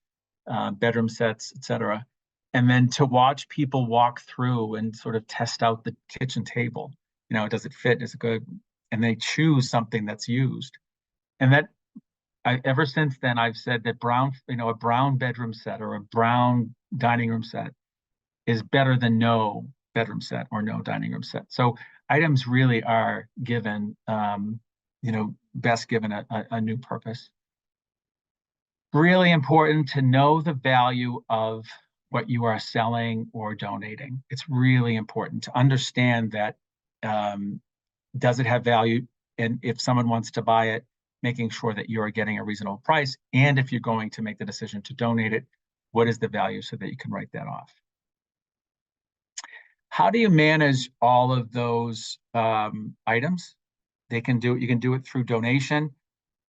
bedroom sets, etc. And then to watch people walk through and sort of test out the kitchen table. Does it fit? Is it good? And they choose something that's used. And ever since then, I've said that a brown bedroom set or a brown dining room set is better than no bedroom set or no dining room set. So items really are given, best given a new purpose. Really important to know the value of what you are selling or donating. It's really important to understand that, does it have value? And if someone wants to buy it, making sure that you are getting a reasonable price. And if you're going to make the decision to donate it, what is the value so that you can write that off? How do you manage all of those items? You can do it through donation,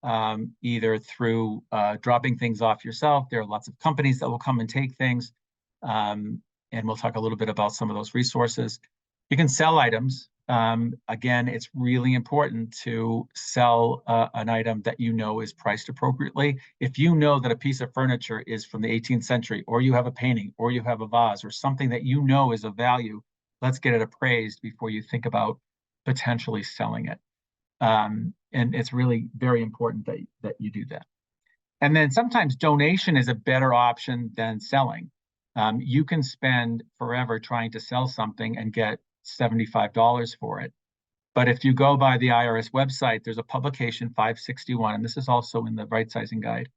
either through dropping things off yourself. There are lots of companies that will come and take things. And we'll talk a little bit about some of those resources. You can sell items. Again, it's really important to sell an item that is priced appropriately. If you know that a piece of furniture is from the 18th century, or you have a painting, or you have a vase, or something that is of value, let's get it appraised before you think about potentially selling it. And it's really very important that you do that. And then sometimes donation is a better option than selling. You can spend forever trying to sell something and get $75 for it. But if you go by the IRS website, there's a publication 561, and this is also in the Rightsizing Guide.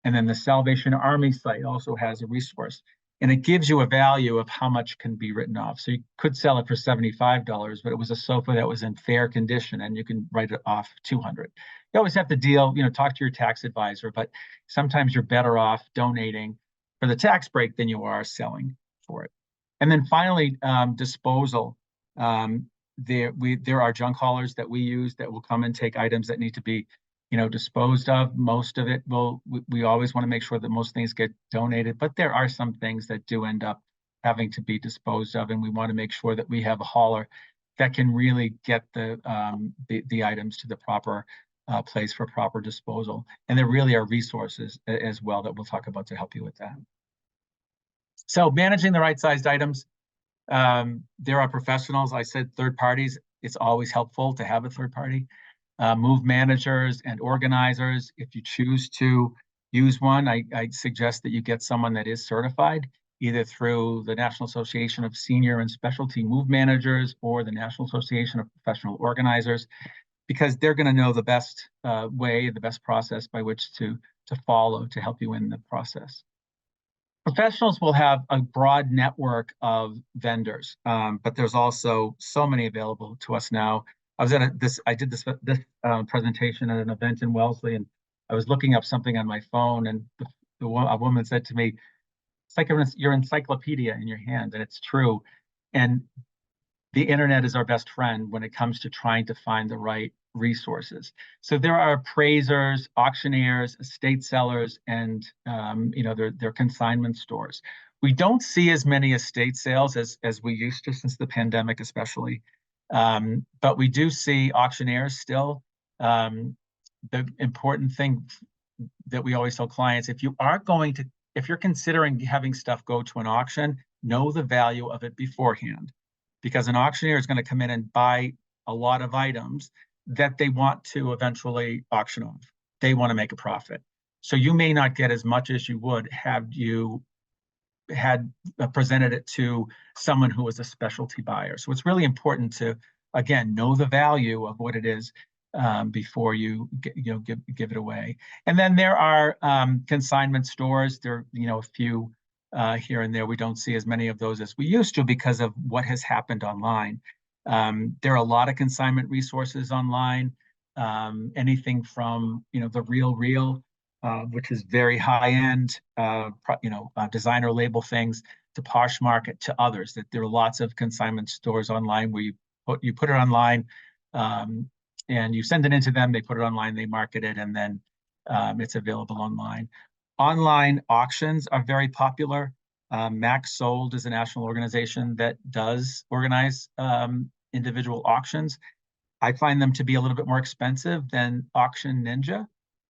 And then the Salvation Army site also has a resource, and it gives you a value of how much can be written off. So you could sell it for $75, but it was a sofa that was in fair condition, and you can write it off $200. You always have to talk to your tax advisor, but sometimes you're better off donating for the tax break than you are selling for it. And then finally, disposal. There are junk haulers that we use that will come and take items that need to be, disposed of. Most of it we always want to make sure that most things get donated, but there are some things that do end up having to be disposed of, and we want to make sure that we have a hauler that can really get the items to the proper place for proper disposal. And there really are resources as well that we'll talk about to help you with that. So managing the right-sized items. There are professionals. I said third parties. It's always helpful to have a third party. Move managers and organizers. If you choose to use one, I suggest that you get someone that is certified, either through the National Association of Senior and Specialty Move Managers or the National Association of Professional Organizers, because they're going to know the best way, the best process by which to follow to help you in the process. Professionals will have a broad network of vendors, but there's also so many available to us now. I did this presentation at an event in Wellesley, and I was looking up something on my phone, and a woman said to me, it's like your encyclopedia in your hand, and it's true. And the internet is our best friend when it comes to trying to find the right resources. So there are appraisers, auctioneers, estate sellers, and their consignment stores. We don't see as many estate sales as we used to since the pandemic, especially. But we do see auctioneers still. The important thing that we always tell clients, if you're considering having stuff go to an auction, know the value of it beforehand, because an auctioneer is going to come in and buy a lot of items that they want to eventually auction off. They want to make a profit. So you may not get as much as you would have you had presented it to someone who was a specialty buyer. So it's really important to, again, know the value of what it is before you give it away. And then there are consignment stores. There are a few here and there. We don't see as many of those as we used to because of what has happened online. There are a lot of consignment resources online. Anything from the Real, which is very high end, designer label things, to Poshmark, to others. That there are lots of consignment stores online where you put it online, and you send it into them. They put it online, they market it, and then it's available online. Online auctions are very popular. Max Sold is a national organization that does organize individual auctions. I find them to be a little bit more expensive than Auction Ninja,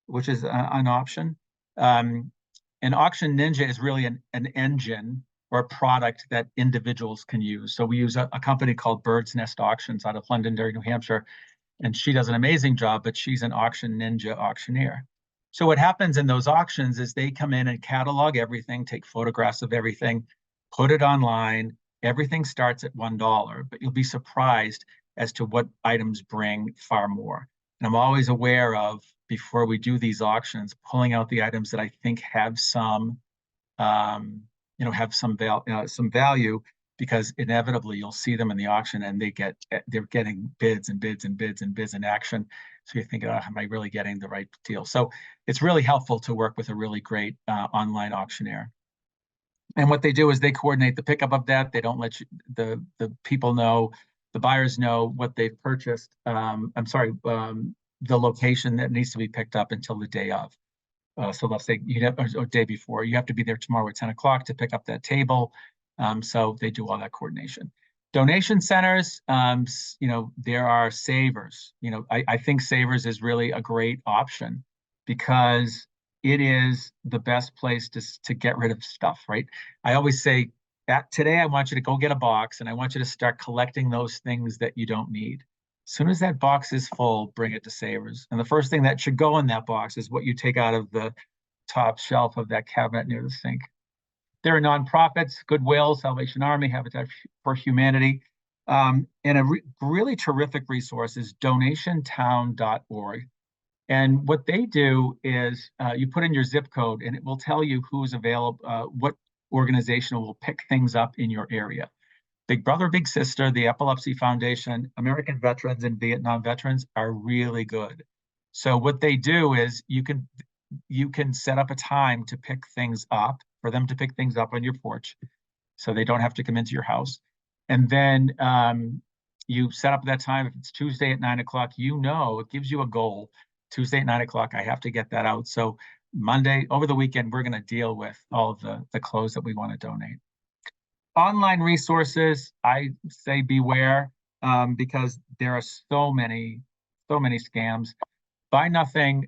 which is an option. And Auction Ninja is really an engine or a product that individuals can use. So we use a company called Bird's Nest Auctions out of Londonderry, New Hampshire, and she does an amazing job, but she's an Auction Ninja auctioneer. So what happens in those auctions is they come in and catalog everything, take photographs of everything, put it online. Everything starts at $1, but you'll be surprised as to what items bring far more. And I'm always aware of, before we do these auctions, pulling out the items that I think have some value, because inevitably you'll see them in the auction and they're getting bids and bids and bids and bids in action. So you're thinking, am I really getting the right deal? So it's really helpful to work with a really great online auctioneer. And what they do is they coordinate the pickup of that. They don't let the people know, the buyers know what they've purchased. The location that needs to be picked up until the day of. So let's say or day before, you have to be there tomorrow at 10 o'clock to pick up that table. So they do all that coordination. Donation centers, there are savers. I think savers is really a great option because it is the best place to get rid of stuff, right? I always say that today I want you to go get a box and I want you to start collecting those things that you don't need. As soon as that box is full, bring it to savers. And the first thing that should go in that box is what you take out of the top shelf of that cabinet near the sink. There are nonprofits, Goodwill, Salvation Army, Habitat for Humanity. And a really terrific resource is donationtown.org. And what they do is you put in your zip code and it will tell you who's available, what organization will pick things up in your area. Big Brother, Big Sister, the Epilepsy Foundation, American Veterans and Vietnam Veterans are really good. So what they do is you can set up a time to pick things up, for them to pick things up on your porch, so they don't have to come into your house. And then you set up that time. If it's Tuesday at 9 o'clock, it gives you a goal. Tuesday at 9 o'clock, I have to get that out. So Monday, over the weekend, we're going to deal with all of the clothes that we want to donate. Online resources, I say beware, because there are so many scams. Buy Nothing.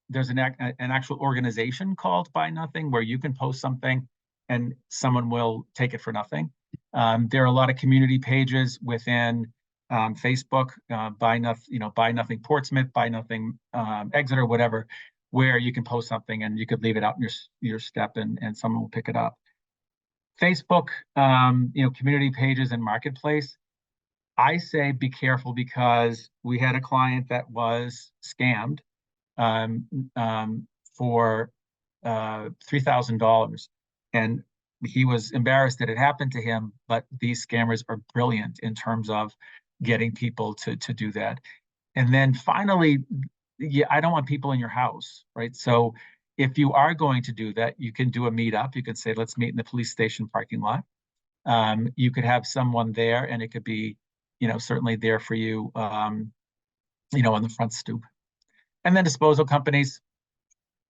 There's an actual organization called Buy Nothing where you can post something and someone will take it for nothing. There are a lot of community pages within Facebook, Buy Nothing Portsmouth, Buy Nothing Exeter, whatever, where you can post something and you could leave it out in your step and someone will pick it up. Facebook, community pages and marketplace. I say be careful because we had a client that was scammed for $3,000, and he was embarrassed that it happened to him. But these scammers are brilliant in terms of getting people to do that. And then finally, I don't want people in your house, right? So If you are going to do that, you can do a meetup. You can say, let's meet in the police station parking lot. You could have someone there, and it could be, certainly there for you, on the front stoop. And then disposal companies,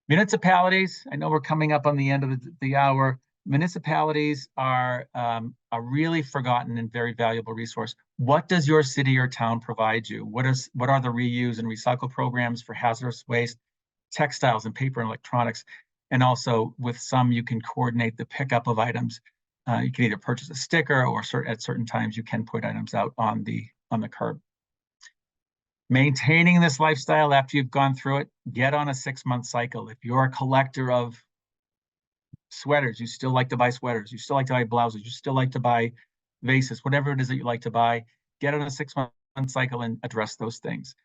municipalities. I know we're coming up on the end of the hour. Municipalities are a really forgotten and very valuable resource. What does your city or town provide you? What are the reuse and recycle programs for hazardous waste, textiles and paper and electronics? And also with some, you can coordinate the pickup of items. You can either purchase a sticker, or at certain times you can put items out on the curb. Maintaining this lifestyle after you've gone through it, get on a 6-month cycle. If you're a collector of sweaters, you still like to buy sweaters, you still like to buy blouses, you still like to buy vases, whatever it is that you like to buy, get on a 6-month cycle and address those things.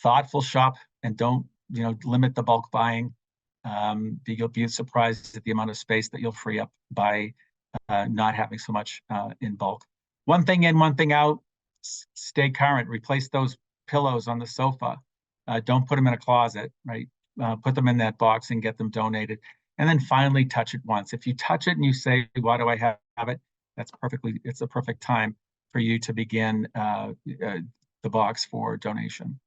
Thoughtful shop, and don't limit the bulk buying. You'll be surprised at the amount of space that you'll free up by not having so much in bulk. One thing in, one thing out. Stay current. Replace those pillows on the sofa. Don't put them in a closet, right? Put them in that box and get them donated. And then finally, touch it once. If you touch it and you say, why do I have it? It's a perfect time for you to begin the box for donation.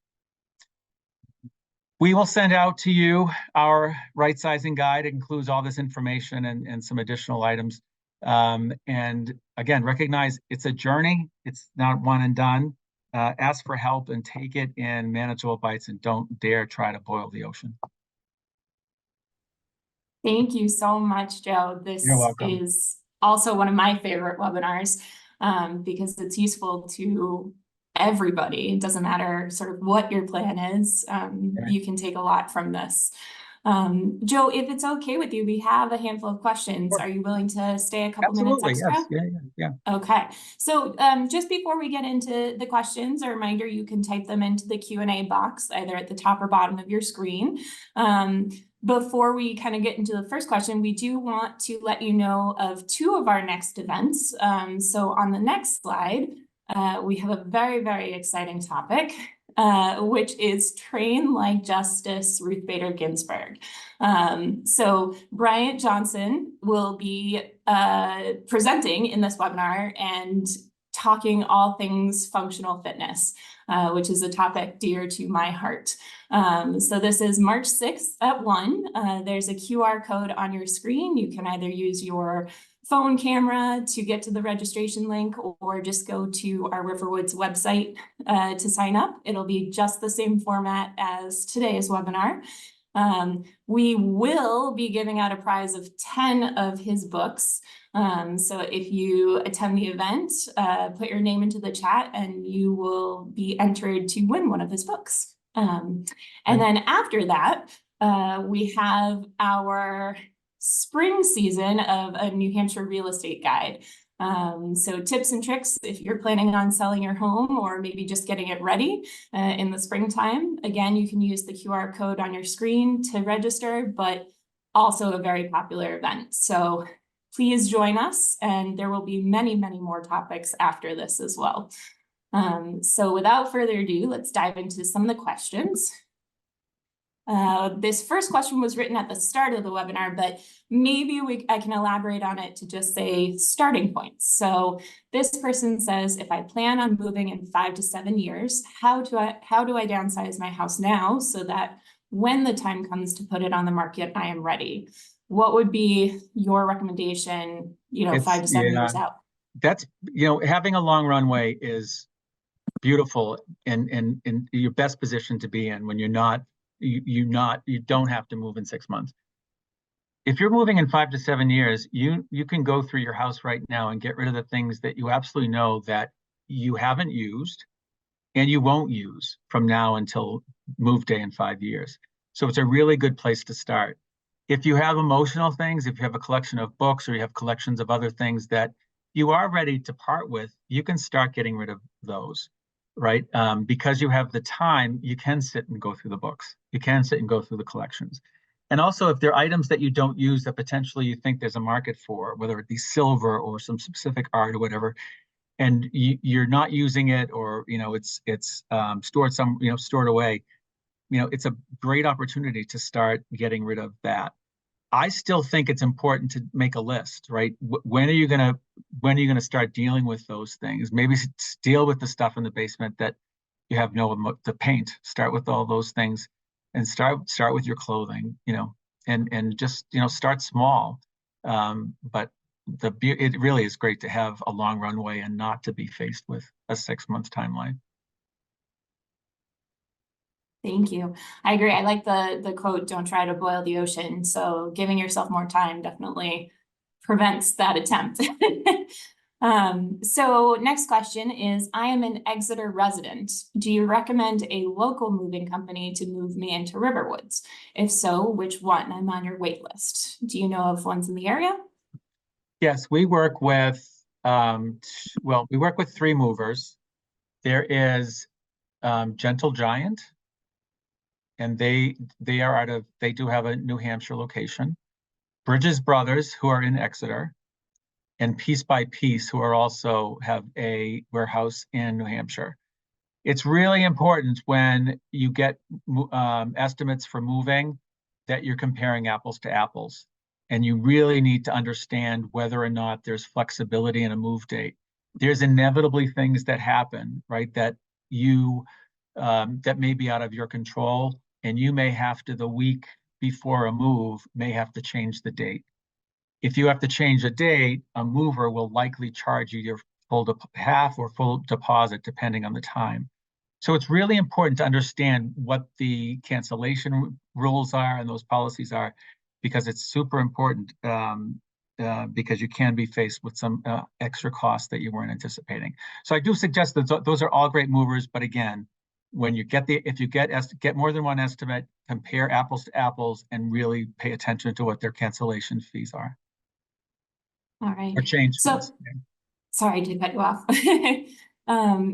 We will send out to you our right sizing guide. It includes all this information and some additional items. And again, recognize it's a journey. It's not one and done. Ask for help and take it in manageable bites, and don't dare try to boil the ocean. Thank you so much, Joe. This You're welcome. is also one of my favorite webinars because it's useful to everybody. It doesn't matter sort of what your plan is. You can take a lot from this. Joe, if it's okay with you, we have a handful of questions. Sure. Are you willing to stay a couple Absolutely, minutes extra? yes. Yeah. Okay. So just before we get into the questions, a reminder, you can type them into the Q&A box, either at the top or bottom of your screen. Before we kind of get into the first question, we do want to let you know of 2 of our next events. So on the next slide, we have a very, very exciting topic, which is Train Like Justice, Ruth Bader Ginsburg. So Bryant Johnson will be presenting in this webinar and talking all things functional fitness, which is a topic dear to my heart. So this is March 6th at 1. There's a QR code on your screen. You can either use your phone camera to get to the registration link, or just go to our Riverwoods website to sign up. It'll be just the same format as today's webinar. We will be giving out a prize of 10 of his books. So if you attend the event, put your name into the chat and you will be entered to win one of his books. And then after that, we have our spring season of a New Hampshire real estate guide. So tips and tricks if you're planning on selling your home, or maybe just getting it ready in the springtime. Again, you can use the QR code on your screen to register, but also a very popular event. So please join us, and there will be many, many more topics after this as well. So without further ado, let's dive into some of the questions. This first question was written at the start of the webinar, but maybe I can elaborate on it to just say starting points. So this person says, if I plan on moving in 5 to 7 years, how do I downsize my house now so that when the time comes to put it on the market, I am ready? What would be your recommendation, 5 to 7 years out? That's, having a long runway is beautiful and your best position to be in when you don't have to move in 6 months. If you're moving in 5 to 7 years, you can go through your house right now and get rid of the things that you absolutely know that you haven't used and you won't use from now until move day in 5 years. So it's a really good place to start. If you have emotional things, if you have a collection of books, or you have collections of other things that you are ready to part with, you can start getting rid of those, right? Because you have the time, you can sit and go through the books. You can sit and go through the collections. And also, if there are items that you don't use that potentially you think there's a market for, whether it be silver or some specific art or whatever, and you're not using it, or it's stored away, it's a great opportunity to start getting rid of that. I still think it's important to make a list, right? When are you gonna start dealing with those things? Maybe deal with the stuff in the basement that you have the paint. Start with all those things, and start with your clothing, and just start small. But it really is great to have a long runway and not to be faced with a 6-month timeline. Thank you. I agree. I like the quote, "Don't try to boil the ocean." So giving yourself more time definitely prevents that attempt. So next question is, I am an Exeter resident. Do you recommend a local moving company to move me into Riverwoods? If so, which one? I'm on your wait list. Do you know of ones in the area? Yes, we work with we work with 3 movers. There is Gentle Giant, and they do have a New Hampshire location. Bridges Brothers, who are in Exeter, and Piece by Piece, who are also have a warehouse in New Hampshire. It's really important when you get estimates for moving that you're comparing apples to apples. And you really need to understand whether or not there's flexibility in a move date. There's inevitably things that happen, right? That may be out of your control, and you may have to, the week before a move, may have to change the date. If you have to change a date, a mover will likely charge you your half or full deposit, depending on the time. So it's really important to understand what the cancellation rules are and those policies are, because it's super important, because you can be faced with some extra costs that you weren't anticipating. So I do suggest that those are all great movers, but again, when you if you get more than one estimate, compare apples to apples and really pay attention to what their cancellation fees are. All right. Or change fees. Sorry to cut you off.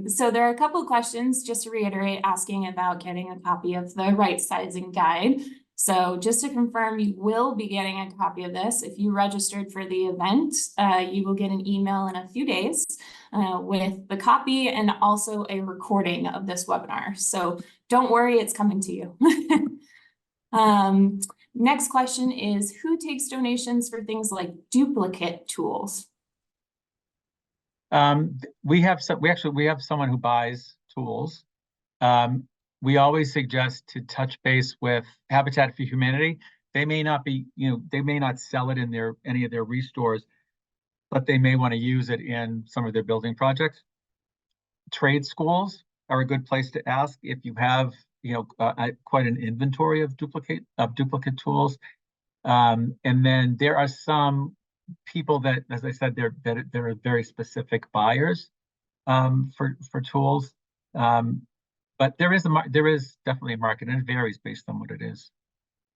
So there are a couple of questions, just to reiterate, asking about getting a copy of the right sizing guide. So just to confirm, you will be getting a copy of this. If you registered for the event, you will get an email in a few days with the copy and also a recording of this webinar. So don't worry, it's coming to you. Next question is, who takes donations for things like duplicate tools? We have someone who buys tools. We always suggest to touch base with Habitat for Humanity. They may not sell it in any of their restores, but they may want to use it in some of their building projects. Trade schools are a good place to ask if you have, quite an inventory of duplicate tools. And then there are some people that, as I said, they're very specific buyers for tools. But there is definitely a market, and it varies based on what it is.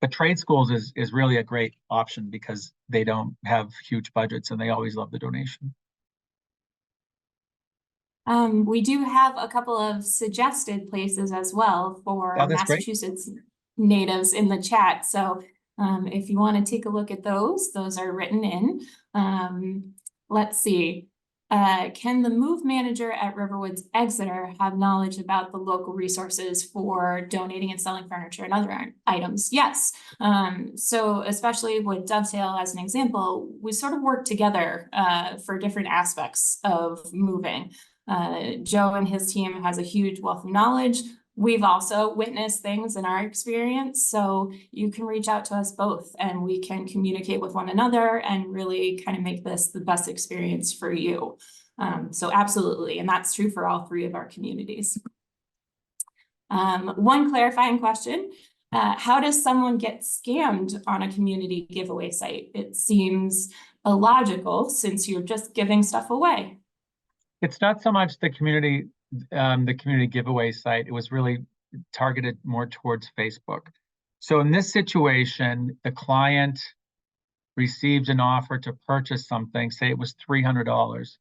But trade schools is really a great option because they don't have huge budgets and they always love the donation. We do have a couple of suggested places as well for Massachusetts natives in the chat. So if you want to take a look at those are written in. Let's see. Can the move manager at Riverwoods Exeter have knowledge about the local resources for donating and selling furniture and other items? Yes. So especially with Dovetail as an example, we sort of work together for different aspects of moving. Joe and his team has a huge wealth of knowledge. We've also witnessed things in our experience, so you can reach out to us both and we can communicate with one another and really kind of make this the best experience for you. So absolutely, and that's true for all 3 of our communities. One clarifying question, how does someone get scammed on a community giveaway site? It seems illogical since you're just giving stuff away. It's not so much the community giveaway site. It was really targeted more towards Facebook. So in this situation, the client received an offer to purchase something, say it was $300,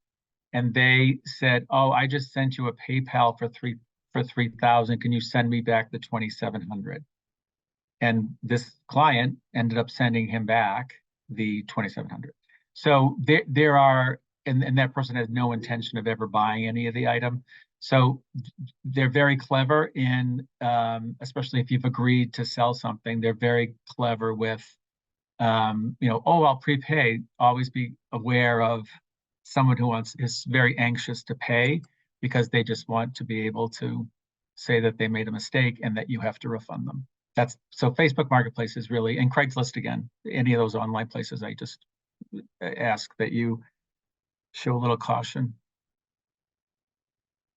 and they said, "Oh, I just sent you a PayPal for $3,000. Can you send me back the $2,700?" And this client ended up sending him back the $2,700. So there are, and that person has no intention of ever buying any of the item. So they're very clever in, especially if you've agreed to sell something, they're very clever with, oh, I'll prepay. Always be aware of someone who is very anxious to pay because they just want to be able to say that they made a mistake and that you have to refund them. So Facebook Marketplace is really, and Craigslist again, any of those online places, I just ask that you show a little caution.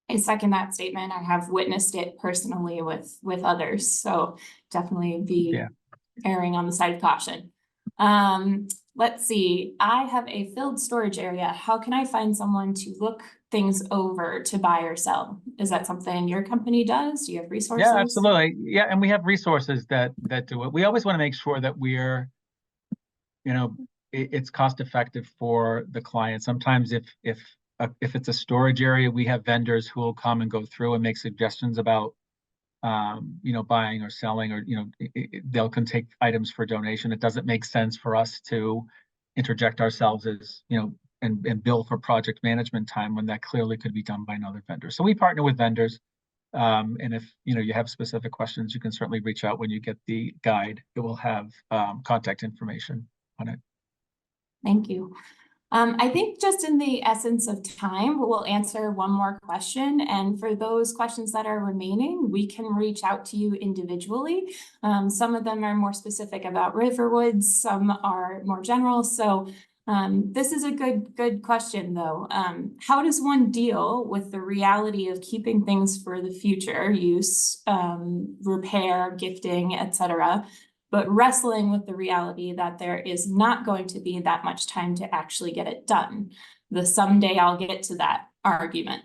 I second that statement. I have witnessed it personally with others, so definitely be erring on the side of caution. Let's see. I have a filled storage area. How can I find someone to look things over to buy or sell? Is that something your company does? Do you have resources? Yeah, absolutely. Yeah, and we have resources that do it. We always want to make sure that we're, it's cost effective for the client. Sometimes if it's a storage area, we have vendors who will come and go through and make suggestions about buying or selling, or they'll can take items for donation. It doesn't make sense for us to interject ourselves as and bill for project management time when that clearly could be done by another vendor. So we partner with vendors, and if you have specific questions, you can certainly reach out when you get the guide. It will have contact information on it. Thank you. I think just in the essence of time, we'll answer one more question. And for those questions that are remaining, we can reach out to you individually. Some of them are more specific about Riverwoods, some are more general. So this is a good question though. How does one deal with the reality of keeping things for the future use, repair, gifting, etc., but wrestling with the reality that there is not going to be that much time to actually get it done? The someday I'll get to that argument.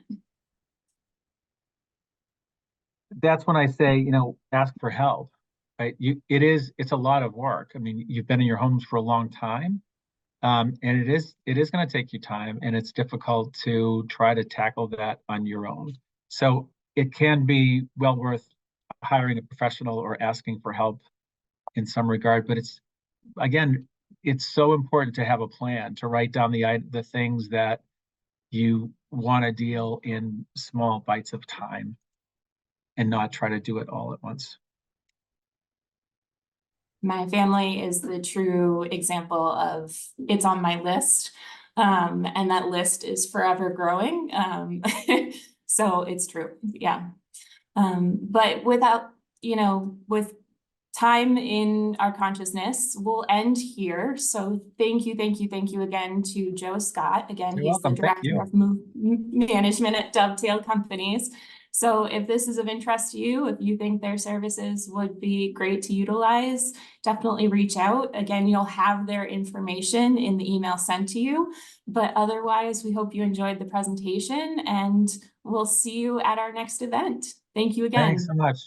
That's when I say, ask for help, right? It's a lot of work. I mean, you've been in your homes for a long time, and it is going to take you time, and it's difficult to try to tackle that on your own. So it can be well worth hiring a professional or asking for help in some regard, but it's so important to have a plan, to write down the things that you want to deal in small bites of time and not try to do it all at once. My family is the true example of it's on my list, and that list is forever growing. So it's true, yeah. But without, with time in our consciousness, we'll end here. So thank you again to Joe Scott. Again, You're he's welcome. the director of management at Dovetail Companies. So if this is of interest to you, if you think their services would be great to utilize, definitely reach out. Again, you'll have their information in the email sent to you. But otherwise, we hope you enjoyed the presentation, and we'll see you at our next event. Thank you again. Thanks so much.